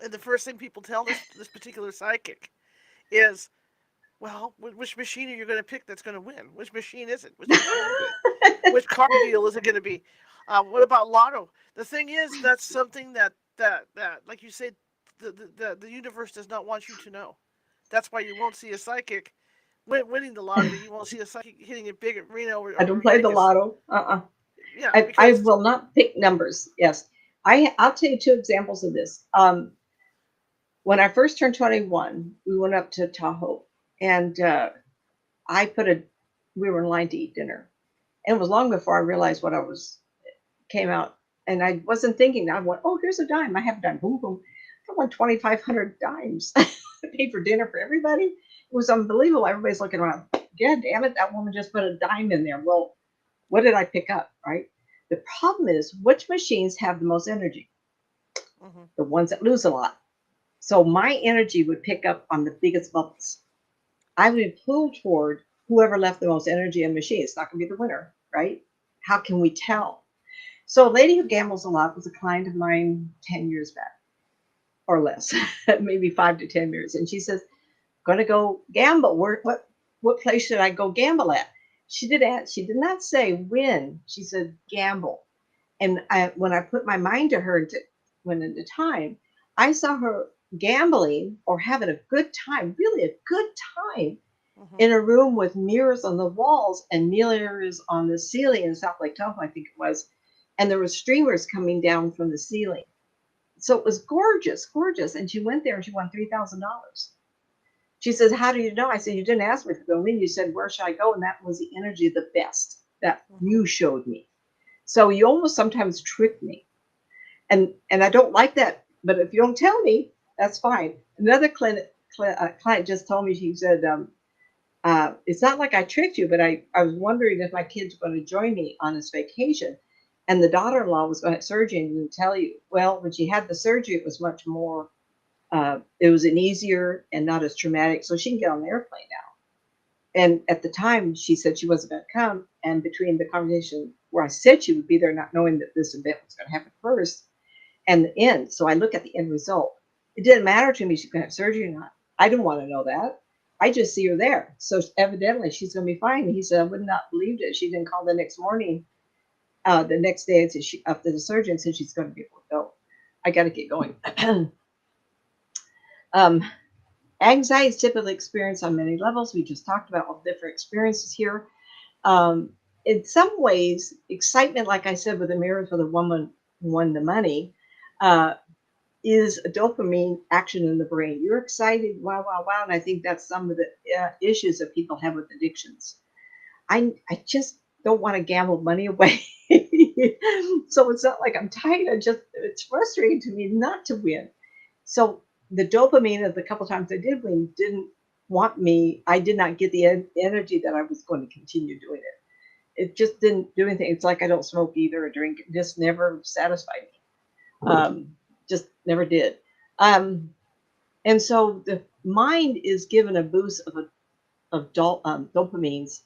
and the first thing people tell this particular psychic is, well, which machine are you going to pick that's going to win? Which machine is it? Which machine is it? Which car deal is it going to be? What about lotto? The thing is, that's something that like you said, the universe does not want you to know. That's why you won't see a psychic winning the lottery. You won't see a psychic hitting it big at Reno I or don't play the Vegas. lotto. Yeah, I because will not pick numbers. Yes. I'll tell you two examples of this. When I first turned 21, we went up to Tahoe, and we were in line to eat dinner. And it was long before I realized what came out. And I wasn't thinking, I went, oh, here's a dime. I have a dime. Boom, boom. I won 2,500 dimes. I paid for dinner for everybody. It was unbelievable. Everybody's looking around. Yeah, damn it. That woman just put a dime in there. Well, what did I pick up, right? The problem is, which machines have the most energy? mm-hmm. The ones that lose a lot. So my energy would pick up on the biggest bubbles. I would pull toward whoever left the most energy in the machine. It's not going to be the winner, right? How can we tell? So a lady who gambles a lot was a client of mine 10 years back or less, maybe 5 to 10 years. And she says, going to go gamble. What place should I go gamble at? She did not say win. She said gamble. And when I put my mind to her when into time, I saw her gambling or having a good time, really a good time, Mm-hmm. in a room with mirrors on the walls and mirrors on the ceiling in South Lake Tahoe, I think it was. And there were streamers coming down from the ceiling. So it was gorgeous, gorgeous. And she went there and she won $3,000. She says, how do you know? I said, you didn't ask me to go in. You said, where should I go? And that was the energy of the best that Mm-hmm. you showed me. So you almost sometimes trick me. And I don't like that. But if you don't tell me, that's fine. Another client just told me, she said, it's not like I tricked you, but I was wondering if my kids were going to join me on this vacation. And the daughter-in-law was going to have surgery and didn't tell you. Well, when she had the surgery, it was much more, it was an easier and not as traumatic. So she can get on the airplane now. And at the time, she said she wasn't going to come. And between the conversation where I said she would be there, not knowing that this event was going to happen first, and the end. So I look at the end result. It didn't matter to me if she's going to have surgery or not. I didn't want to know that. I just see her there. So evidently she's going to be fine. And he said, I would not believe it. She didn't call the next morning, the next day, and said after the surgery, and said she's going to be able to go. I got to get going. Anxiety is typically experienced on many levels. We just talked about all different experiences here. In some ways, excitement, like I said, with the mirror for the woman who won the money, is a dopamine action in the brain. You're excited, wow, wow, wow. And I think that's some of the issues that people have with addictions. I just don't want to gamble money away. So it's not like I'm tired. It's frustrating to me not to win. So the dopamine of the couple times I did win didn't want me. I did not get the energy that I was going to continue doing it. It just didn't do anything. It's like I don't smoke either or drink. It just never satisfied me. Just never did. And so the mind is given a boost of dopamines,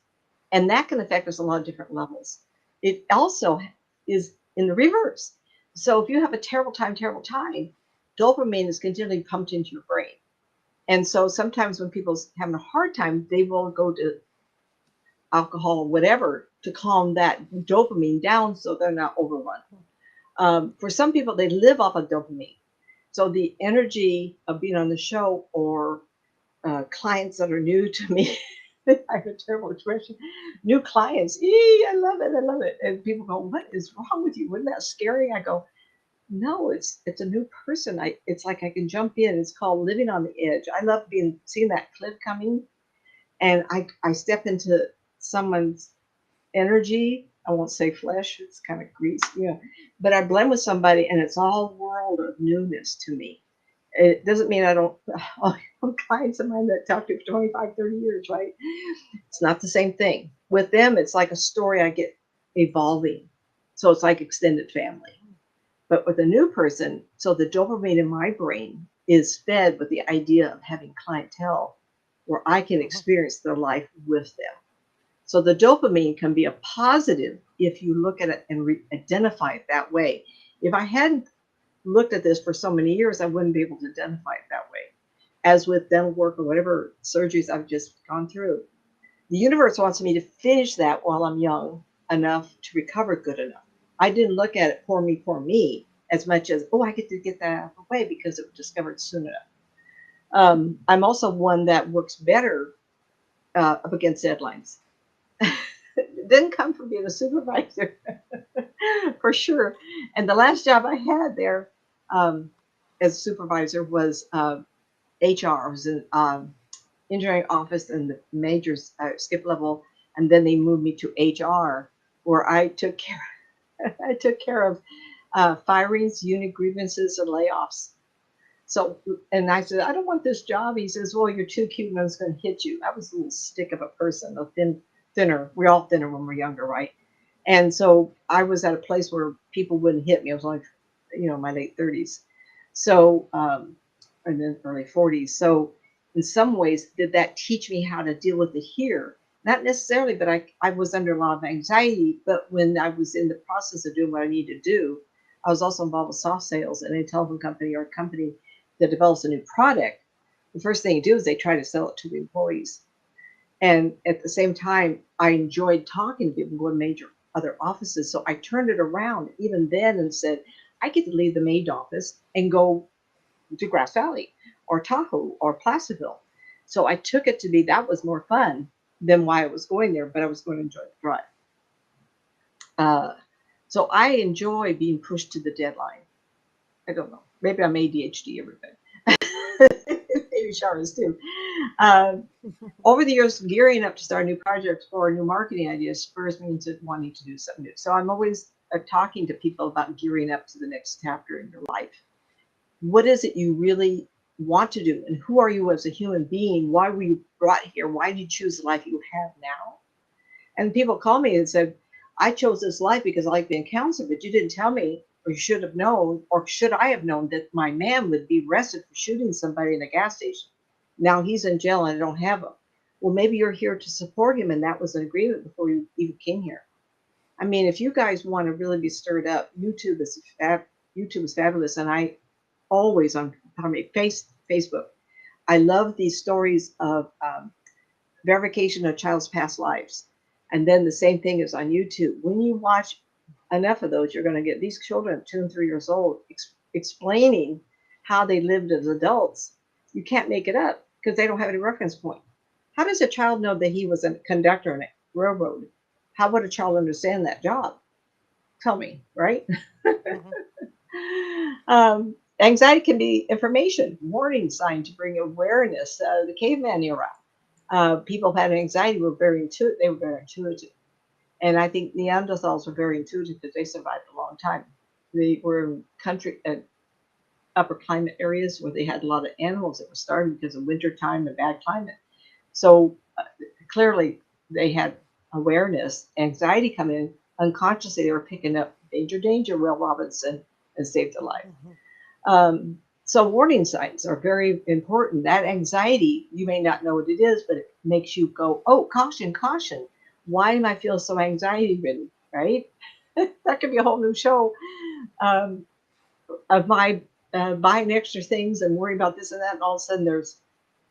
and that can affect us a lot of different levels. It also is in the reverse. So if you have a terrible time, dopamine is continually pumped into your brain. And so sometimes when people's having a hard time, they will go to alcohol, whatever, to calm that dopamine down so they're not overrun. For some people, they live off of dopamine. So the energy of being on the show, or clients that are new to me, I have a terrible expression, new clients, I love it, I love it. And people go, what is wrong with you? Wasn't that scary? I go, no, it's a new person. It's like I can jump in. It's called living on the edge. I love seeing that cliff coming, and I step into someone's energy. I won't say flesh, it's kind of grease, but I blend with somebody, and it's all world of newness to me. It doesn't mean I don't clients of mine that talk to for 25, 30 years, right? It's not the same thing. With them, it's like a story I get evolving. So it's like extended family. But with a new person, so the dopamine in my brain is fed with the idea of having clientele where I can experience their life with them. So the dopamine can be a positive if you look at it and identify it that way. If I hadn't looked at this for so many years, I wouldn't be able to identify it that way. As with dental work or whatever surgeries I've just gone through, the universe wants me to finish that while I'm young enough to recover good enough. I didn't look at it, poor me, as much as, I get to get that out of the way because it was discovered soon enough. I'm also one that works better up against deadlines. It didn't come from being a supervisor, for sure. And the last job I had there as a supervisor was HR. I was in engineering office and the majors skip level, and then they moved me to HR, where I took care of firings, union grievances, and layoffs. So, and I said, I don't want this job. He says, well, you're too cute and I was going to hit you. I was a little stick of a person, thinner. We're all thinner when we're younger, right? And so I was at a place where people wouldn't hit me. I was only, my late 30s. So, and then early 40s. So in some ways, did that teach me how to deal with it here? Not necessarily, but I was under a lot of anxiety. But when I was in the process of doing what I needed to do, I was also involved with soft sales in a telephone company or a company that develops a new product. The first thing you do is they try to sell it to the employees. And at the same time, I enjoyed talking to people, going to major other offices. So I turned it around even then and said, I get to leave the maid office and go to Grass Valley or Tahoe or Placerville. So I took it to be that was more fun than why I was going there, but I was going to enjoy the drive. So I enjoy being pushed to the deadline. I don't know. Maybe I'm ADHD, everything. Maybe Shara's too. Over the years, gearing up to start new projects or new marketing ideas spurs me into wanting to do something new. So I'm always talking to people about gearing up to the next chapter in your life. What is it you really want to do? And who are you as a human being? Why were you brought here? Why did you choose the life you have now? And people call me and said, I chose this life because I like being a counselor, but you didn't tell me, or you should have known, or should I have known that my man would be arrested for shooting somebody in a gas station. Now he's in jail and I don't have him. Well, maybe you're here to support him, and that was an agreement before you even came here. I mean, if you guys want to really be stirred up, YouTube is fabulous, and I always on Facebook. I love these stories of verification of child's past lives, and then the same thing is on YouTube. When you watch enough of those, you're going to get these children 2 and 3 years old explaining how they lived as adults. You can't make it up because they don't have any reference point. How does a child know that he was a conductor in a railroad? How would a child understand that job? Tell me, right? Mm-hmm. Anxiety can be information, warning sign to bring awareness. The caveman era, people who had anxiety were very intuitive. They were very intuitive, and I think Neanderthals were very intuitive because they survived a long time. They were in country, upper climate areas where they had a lot of animals that were starving because of winter time and bad climate. So clearly they had awareness. Anxiety come in unconsciously. They were picking up danger, danger, Will Robinson, and saved a life. Mm-hmm. So warning signs are very important. That anxiety, you may not know what it is, but it makes you go, oh, caution, caution. Why am I feel so anxiety ridden, right? That could be a whole new show of my buying extra things and worrying about this and that. And all of a sudden there's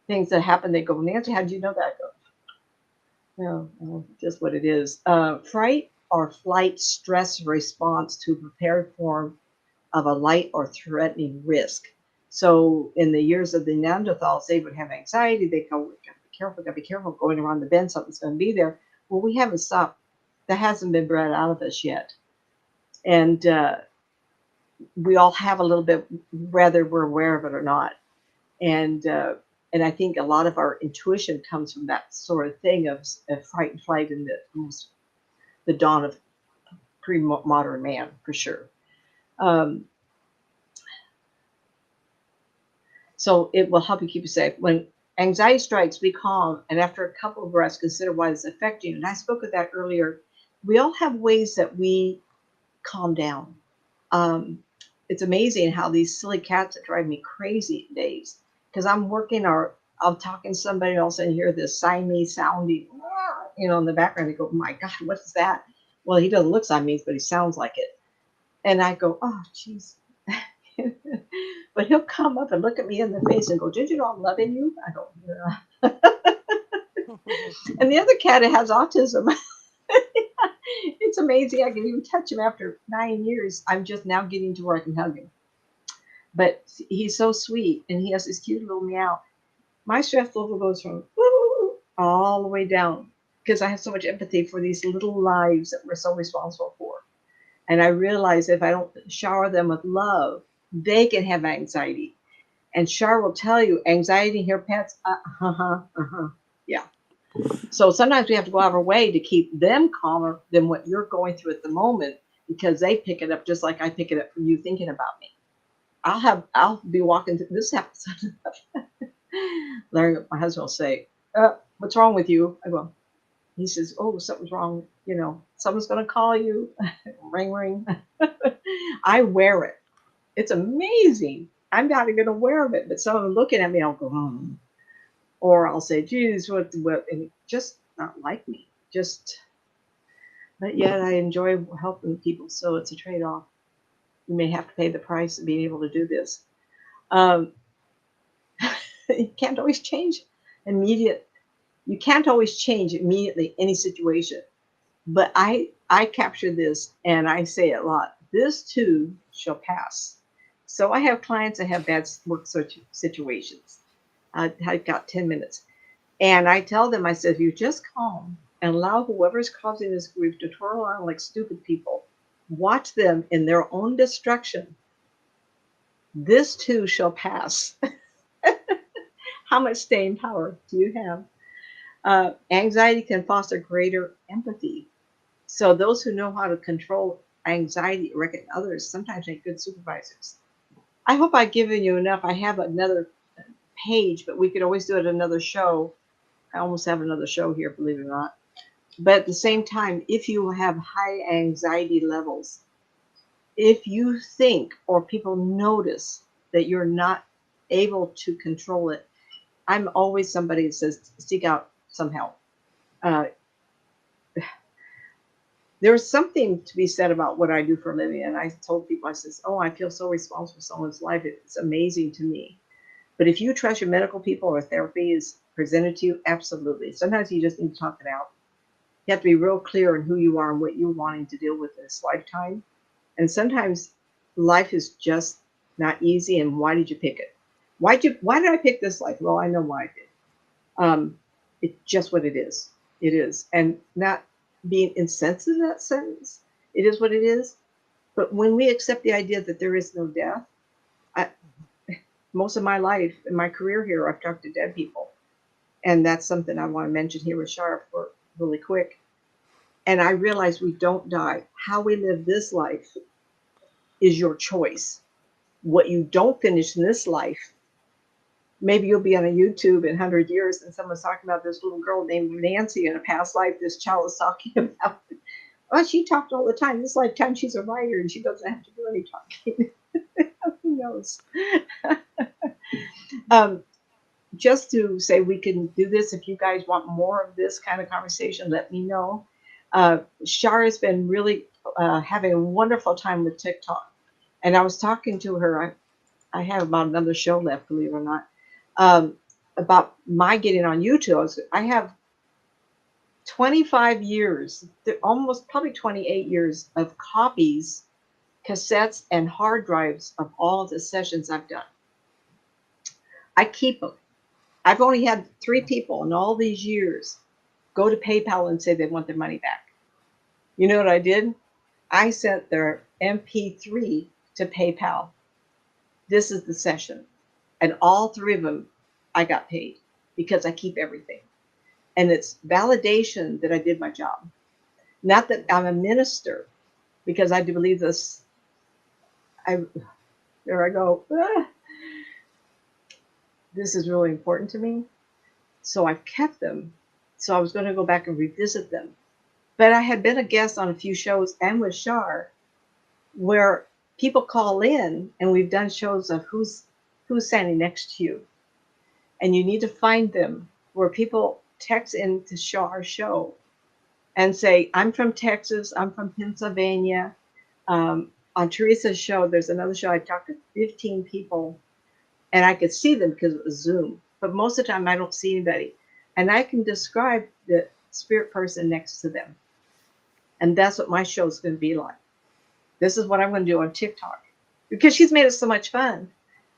things that happen. They go, Nancy, how did you know that? I go, no, just what it is. Fright or flight stress response to prepared form of a light or threatening risk. So in the years of the Neanderthals, they would have anxiety. They go, we gotta be careful going around the bend, something's gonna be there. Well, we haven't stopped. That hasn't been bred out of us yet. And we all have a little bit, whether we're aware of it or not. And I think a lot of our intuition comes from that sort of thing of fright and flight in the dawn of pre-modern man, for sure. So it will help you keep you safe. When anxiety strikes, be calm, and after a couple of breaths, consider why it's affecting you. And I spoke of that earlier. We all have ways that we calm down. It's amazing how these silly cats that drive me crazy days, because I'm working or I'm talking to somebody, and all of a sudden you hear this Siamese sounding, in the background. They go, oh my God, what is that? Well, he doesn't look Siamese, but he sounds like it. And I go, oh, jeez. But he'll come up and look at me in the face and go, did you know I'm loving you? I go, yeah. And the other cat has autism. It's amazing. I can even touch him after 9 years. I'm just now getting to where I can hug him. But he's so sweet, and he has this cute little meow. My stress level goes from woo all the way down because I have so much empathy for these little lives that we're so responsible for. And I realize if I don't shower them with love, they can have anxiety. And Char will tell you, anxiety in your pets, yeah. So sometimes we have to go out of our way to keep them calmer than what you're going through at the moment, because they pick it up just like I pick it up from you thinking about me. I'll be walking through this episode. Larry, my husband will say, what's wrong with you? I go, he says, oh, something's wrong. Someone's going to call you. Ring, ring. I wear it. It's amazing. I'm not even aware of it, but someone looking at me, I'll go, or I'll say, geez, what, and just not like me. But yet I enjoy helping people. So it's a trade-off. You may have to pay the price of being able to do this. You can't always change You can't always change immediately any situation. But I capture this and I say it a lot. This too shall pass. So I have clients that have bad work situations. I've got 10 minutes. And I tell them, I said, if you just calm and allow whoever's causing this grief to twirl around like stupid people, watch them in their own destruction. This too shall pass. How much staying power do you have? Anxiety can foster greater empathy. So those who know how to control anxiety wrecking others sometimes make good supervisors. I hope I've given you enough. I have another page, but we could always do it another show. I almost have another show here, believe it or not. But at the same time, if you have high anxiety levels, if you think or people notice that you're not able to control it, I'm always somebody that says seek out some help. Uh, there's something to be said about what I do for a living. And I told people, I says, oh, I feel so responsible for someone's life. It's amazing to me. But if you trust your medical people or therapy is presented to you, absolutely. Sometimes you just need to talk it out. You have to be real clear on who you are and what you're wanting to deal with in this lifetime. And sometimes life is just not easy. And why did you pick it? Why did I pick this life? Well, I know why I did. It's just what it is. It is. And not being insensitive to that sentence. It is what it is. But when we accept the idea that there is no death, most of my life in my career here, I've talked to dead people. And that's something I want to mention here with Shar for really quick. And I realize we don't die. How we live this life is your choice. What you don't finish in this life, maybe you'll be on a YouTube in 100 years and someone's talking about this little girl named Nancy in a past life this child is talking about. Oh, she talked all the time. This lifetime she's a writer and she doesn't have to do any talking. Who knows? Just to say we can do this. If you guys want more of this kind of conversation, let me know. Shar has been really having a wonderful time with TikTok. And I was talking to her. I have about another show left, believe it or not, about my getting on YouTube. I have 25 years, almost probably 28 years of copies, cassettes, and hard drives of all the sessions I've done. I keep them. I've only had 3 people in all these years go to PayPal and say they want their money back. You know what I did? I sent their MP3 to PayPal. This is the session. And all 3 of them, I got paid because I keep everything. And it's validation that I did my job. Not that I'm a minister, because I do believe this. There I go. This is really important to me. So I've kept them. So I was going to go back and revisit them. But I had been a guest on a few shows and with Shar where people call in and we've done shows of who's standing next to you. And you need to find them where people text into Shar's show and say, I'm from Texas, I'm from Pennsylvania. On Teresa's show, there's another show I talked to 15 people and I could see them because it was Zoom. But most of the time I don't see anybody. And I can describe the spirit person next to them. And that's what my show is going to be like. This is what I'm going to do on TikTok because she's made it so much fun.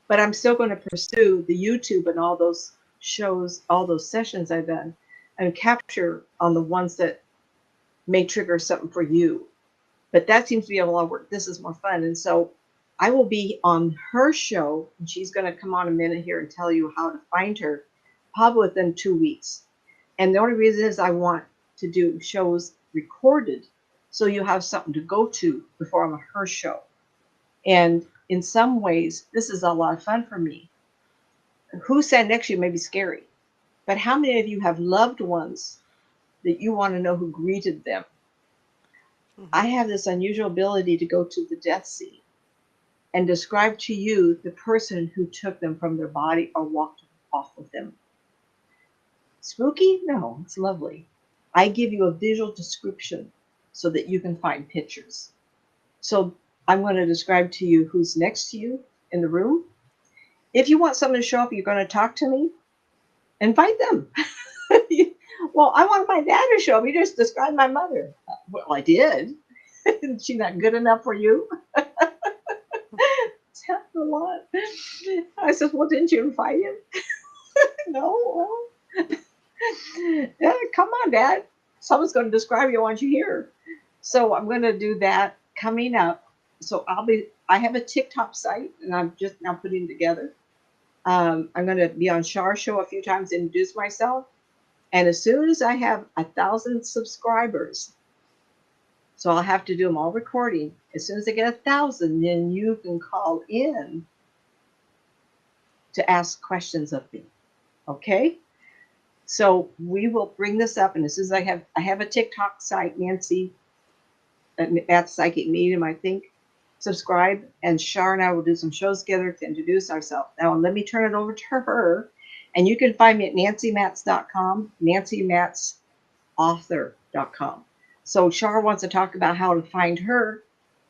But I'm still going to pursue the YouTube and all those shows, all those sessions I've done, and capture on the ones that may trigger something for you. But that seems to be a lot of work. This is more fun. And so I will be on her show, and she's going to come on a minute here and tell you how to find her, probably within 2 weeks. And the only reason is I want to do shows recorded so you have something to go to before I'm on her show. And in some ways, this is a lot of fun for me. Who sat next to you may be scary, but how many of you have loved ones that you want to know who greeted them? Mm-hmm. I have this unusual ability to go to the death scene and describe to you the person who took them from their body or walked off with them. Spooky? No, it's lovely. I give you a visual description so that you can find pictures. So I'm going to describe to you who's next to you in the room. If you want someone to show up, you're going to talk to me, invite them. Well, I want my dad to show up. You just described my mother. Well, I did. Is she not good enough for you? It's happened a lot. I said, well, didn't you invite him? No. Yeah, come on, Dad. Someone's going to describe you. I want you here. So I'm going to do that coming up. So I have a TikTok site and I'm just now putting it together. I'm going to be on Shar's show a few times, introduce myself. And as soon as I have 1,000 subscribers, So I'll have to do them all recording. As soon as I get 1,000, then you can call in to ask questions of me. Okay? So we will bring this up, and as soon as I have a TikTok site, Nancy at Psychic Medium, I think. Subscribe, and Shar and I will do some shows together to introduce ourselves. Now let me turn it over to her, and you can find me at nancymatz.com, nancymatzauthor.com. So Shar wants to talk about how to find her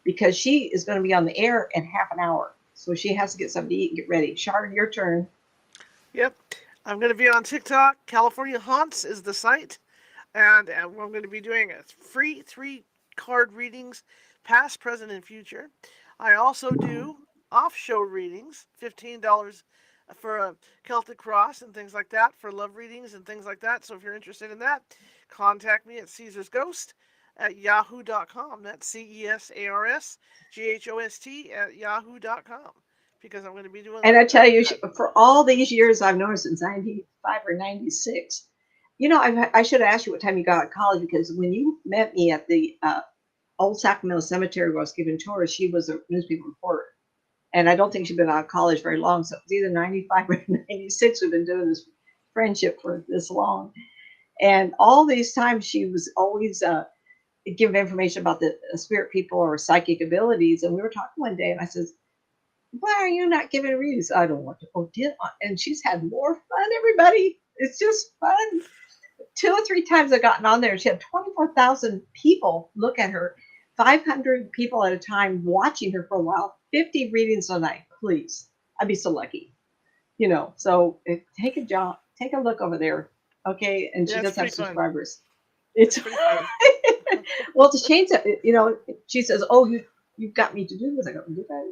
because she is going to be on the air in half an hour. So she has to get something to eat and get ready. Shar, your turn. Yep. I'm going to be on TikTok. California Haunts is the site. And I'm going to be doing a free 3-card readings, past, present, and future. I also do off-show readings, $15 for a Celtic Cross and things like that, for love readings and things like that. So if you're interested in that, contact me at CaesarsGhost@yahoo.com. That's CesarsGhost@yahoo.com. Because I'm going to be doing And I tell you, that. for all these years I've known her since 95 or 96. You know, I should have asked you what time you got out of college, because when you met me at the old Sacramento Cemetery where I was giving tours, she was a newspaper reporter. And I don't think she'd been out of college very long. So it's either 95 or 96. We've been doing this friendship for this long. And all these times she was always giving information about the spirit people or psychic abilities. And we were talking one day and I says, why are you not giving readings? I don't want to. Oh, and she's had more fun, everybody. It's just fun. 2 or 3 times I've gotten on there and she had 24,000 people look at her, 500 people at a time watching her for a while, 50 readings a night. Please. I'd be so lucky. You know, so take a look over there. Okay. And she Yeah, it's does have pretty fun. subscribers. It's pretty fun. Well, to change that, you know, she says, oh, you've got me to do this. I go, did I?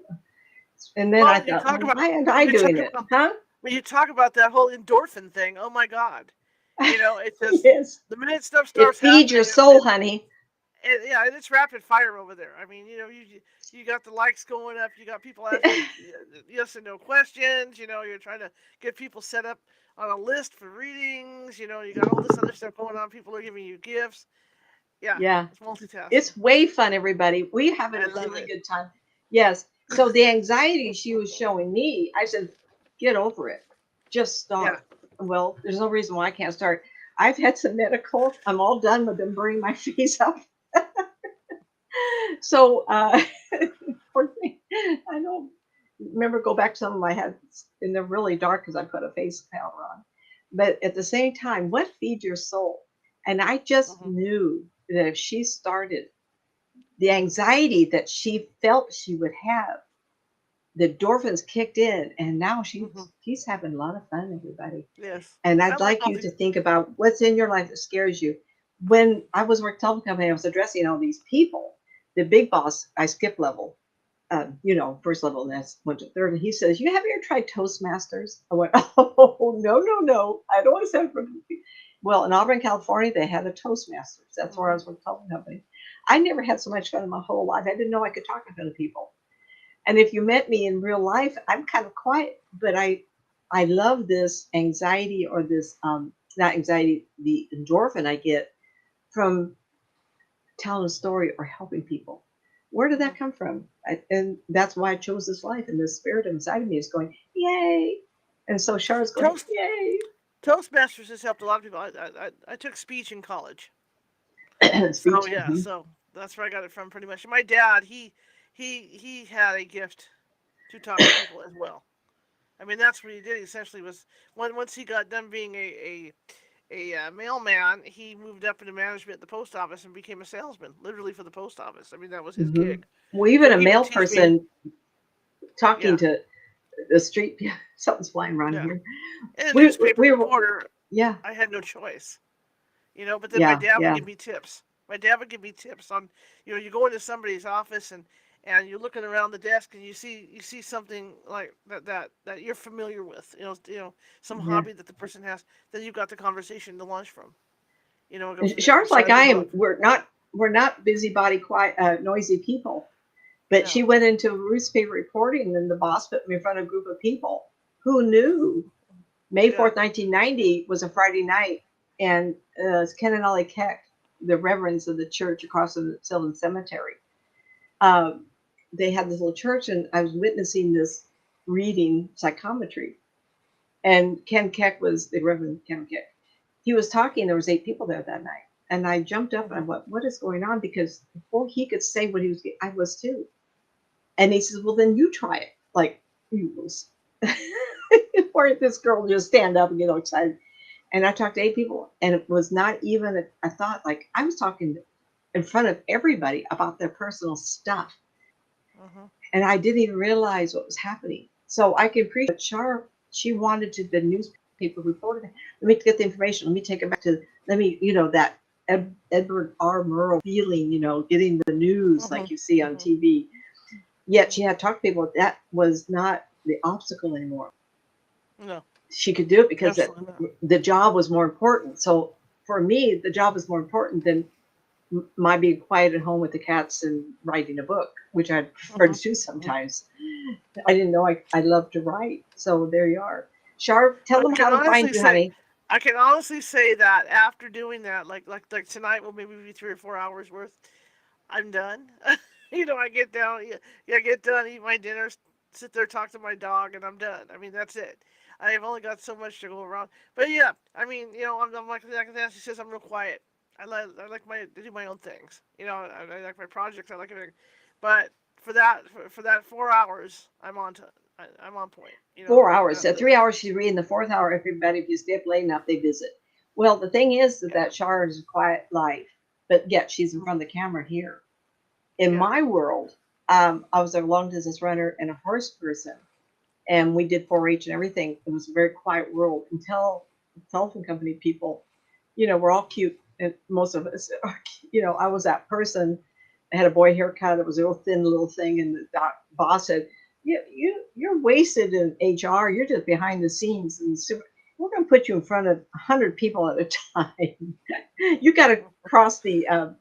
And then I thought, well, why am I doing it? Huh? When you talk about that whole endorphin thing, oh my God. You know, it's just Yes. the minute stuff It starts feeds happening, your soul, honey. yeah, and it's rapid fire over there. I mean, you know, you got the likes going up, you got people asking yes and no questions. You know, you're trying to get people set up on a list for readings. You know, you got all this other stuff going on. People are giving you gifts. Yeah, Yeah. it's multitasking. It's way fun, everybody. We have a really good time. Yes. So the anxiety she was showing me, I said, get over it. Just start. Yeah. Well, there's no reason why I can't start. I've had some medical. I'm all done with them burning my face up. So, poor thing. I don't remember, go back to some of my head, and they're really dark because I put a face powder on. But at the same time, what feeds your soul? And I just knew that if she started, the anxiety that she felt she would have, the endorphins kicked in, and now she's having a lot of fun, everybody. Yes. And I I'd like like all you these. to think about what's in your life that scares you. When I was working at a telephone company, I was addressing all these people. The big boss, I skipped level, you know, first level, and that's went to third. And he says, "You have ever tried Toastmasters?" I went, "Oh, no, I don't want to send for." Well, in Auburn, California, they had a Toastmasters. That's where I was with the telephone company. I never had so much fun in my whole life. I didn't know I could talk in front of people. And if you met me in real life, I'm kind of quiet, but I love this anxiety, or this not anxiety, the endorphin I get from telling a story or helping people. Where did that come from? And that's why I chose this life. And the spirit inside of me is going, yay! And so Char's going, yay! Toastmasters has helped a lot of people. I took speech in college. Speech. So yeah, so that's where I got it from pretty much. And my dad, he had a gift to talk to people as well. I mean, that's what he did. He essentially was once he got done being a mailman, he moved up into management at the post office and became a salesman, literally for the post office. I mean, that was his gig. Well, even So a he would male teach me. person talking Yeah, to the street, something's flying around yeah. here. And a We newspaper were, reporter, yeah, I had no choice. You know, but then my yeah, dad would yeah, give me tips. My dad would give me tips on, you know, you go into somebody's office and you're looking around the desk and you see something like that you're familiar with. You know, some yeah. hobby that the person has. Then you've got the conversation to launch from. You know, it go And from there. Char's like Besides the I am. book. We're not busybody, quiet, noisy people. But she No. went into newspaper reporting, and the boss put me in front of a group of people who knew May Yeah. 4th, 1990 was a Friday night, and Ken and Ollie Keck the reverends of the church across from the Sylvan Cemetery. Um, they had this little church, and I was witnessing this reading psychometry. And Ken Keck was the Reverend Ken Keck. He was talking. There was 8 people there that night, and I jumped up and I went, "What is going on?" Because before he could say what he was, I was too. And he says, "Well, then you try it." Like, you was. Or this girl just stand up and get all excited. And I talked to 8 people, and it was not even a thought. Like, I was talking in front of everybody about their personal stuff, and I didn't even realize what was happening. So I can appreciate. But Char, she wanted to the newspaper reporter. Let me get the information. Let me take it back to. Let me, that Edward R. Murrow feeling. Getting the news like you see on TV. Yet she had talked to people. That was not the obstacle anymore. No. She could do it because Absolutely the job was more important. So for me, the job was more important than my being quiet at home with the cats and writing a book, which I'd prefer to do sometimes. I didn't know I love to write. So there you are. Sharp, tell them how to find you, honey. I can honestly say that after doing that, like tonight will maybe be 3 or 4 hours worth, I'm done. I get down, get done, eat my dinner, sit there, talk to my dog, and I'm done. I mean, that's it. I've only got so much to go around. But yeah, I mean, I'm like Nancy says, I'm real quiet. I like to do my own things. I like my projects. I like everything. But for that 4 hours, I'm on point. 4 hours. So 3 hours she's reading. The 4th hour, everybody, if you stay up late enough, they visit. Well, the thing is that Char is a quiet life, but yet she's in front of the camera here. In my world, I was a long distance runner and a horse person, and we did 4-H and everything. It was a very quiet world until the telephone company people, we're all cute, and most of us are. I was that person. I had a boy haircut. It was a real thin little thing, and the boss said, "You're wasted in HR. You're just behind the scenes, and we're going to put you in front of 100 people at a time. You got to cross the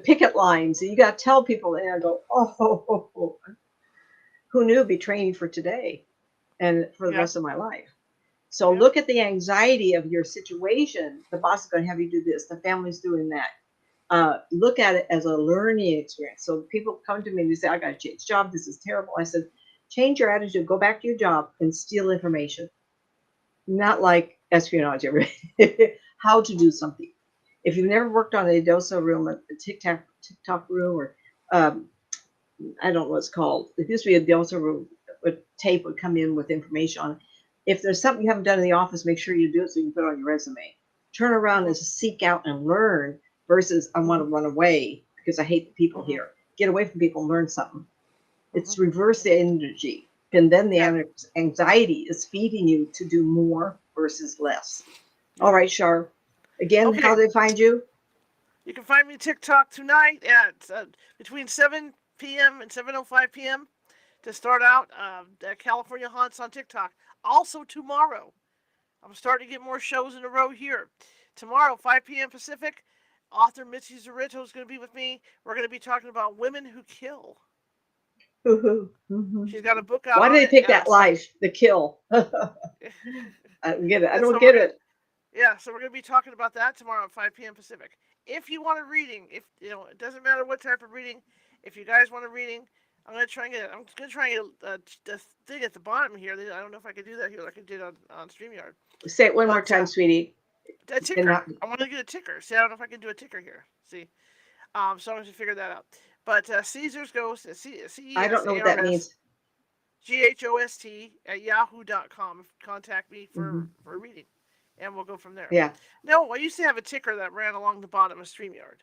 picket lines. And you got to tell people." And I go, "Oh, who knew? It'd be training for today and for the rest of my life." So look at the anxiety of your situation. The boss is going to have you do this. The family's doing that. Look at it as a learning experience. So people come to me and they say, "I got to change job. This is terrible." I said, change your attitude. Go back to your job and steal information. Not like espionage. How to do something. If you've never worked on a dosa room, a TikTok room, or I don't know what it's called. It used to be a dosa room. A tape would come in with information on it. If there's something you haven't done in the office, make sure you do it so you can put it on your resume. Turn around and seek out and learn versus I want to run away because I hate the people here. Get away from people and learn something. It's reverse the energy. And then the anxiety is feeding you to do more versus less. All right, Char. Again, how do they find you? You can find me TikTok tonight at between 7 p.m. and 7:05 p.m. to start out California Haunts on TikTok. Also tomorrow, I'm starting to get more shows in a row here. Tomorrow, 5 p.m. Pacific, author Mitzi Zarito is going to be with me. We're going to be talking about women who kill. She's got a book out. Why did they pick that life, the kill? I don't get it. I don't get it. Yeah, so we're going to be talking about that tomorrow at 5 p.m. Pacific. If you want a reading, it doesn't matter what type of reading. If you guys want a reading, I'm going to try and get the thing at the bottom here. I don't know if I can do that here like I did on StreamYard. Say it one more time, sweetie. A ticker. I want to get a ticker. See, I don't know if I can do a ticker here. See, so I'm going to figure that out. But Caesar's Ghost, I don't know what that means. GHOST at yahoo.com. Contact me for a reading, and we'll go from there. Yeah. No, I used to have a ticker that ran along the bottom of StreamYard.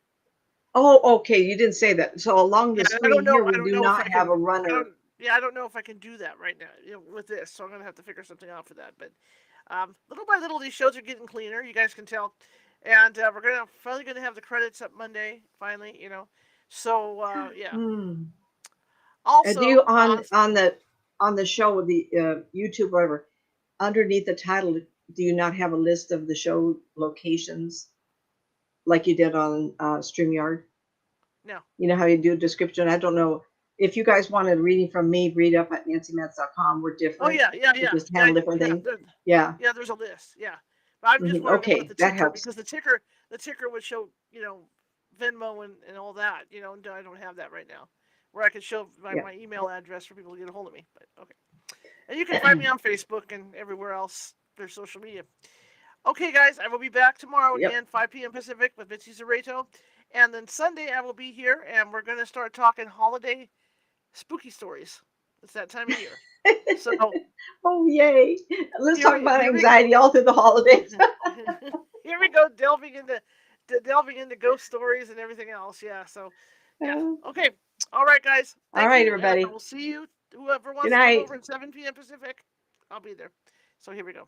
Oh, okay. You didn't say that. So along the screen here, we do not have a runner. I don't know if I can do that right now with this, so I'm going to have to figure something out for that. But little by little, these shows are getting cleaner. You guys can tell. And we're finally going to have the credits up Monday, finally, So, yeah. Also, do you on the show with the YouTube, whatever, underneath the title, do you not have a list of the show locations like you did on StreamYard? No. You know how you do a description? I don't know. If you guys wanted a reading from me, read up at nancymatzpsychic. We're different. Oh, yeah. We just handle different things. Yeah, there's a list, yeah. But I'm just wondering about the ticker because the ticker would show, Venmo and all that. You know, I don't have that right now, where I could show my email address for people to get a hold of me. But okay, and you can find me on Facebook and everywhere else there's social media. Okay, guys, I will be back tomorrow again, 5 p.m. Pacific with Mitzi Zerato. And then Sunday I will be here, and we're going to start talking holiday spooky stories. It's that time of year. So, oh, yay. Let's talk about anxiety all through the holidays. Here we go, delving into ghost stories and everything else. Yeah, so, yeah. Okay. All right, guys. All right, everybody. We'll see you. Whoever wants to come over at 7 p.m. Pacific, I'll be there. So here we go.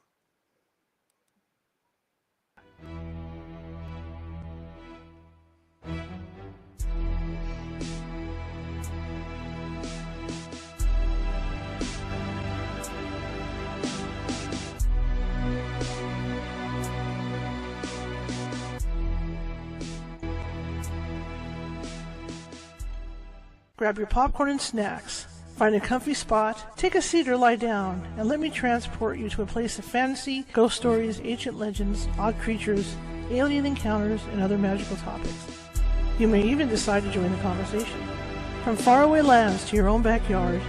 Grab your popcorn and snacks. Find a comfy spot, take a seat or lie down, and let me transport you to a place of fantasy, ghost stories, ancient legends, odd creatures, alien encounters, and other magical topics. You may even decide to join the conversation. From faraway lands to your own backyard,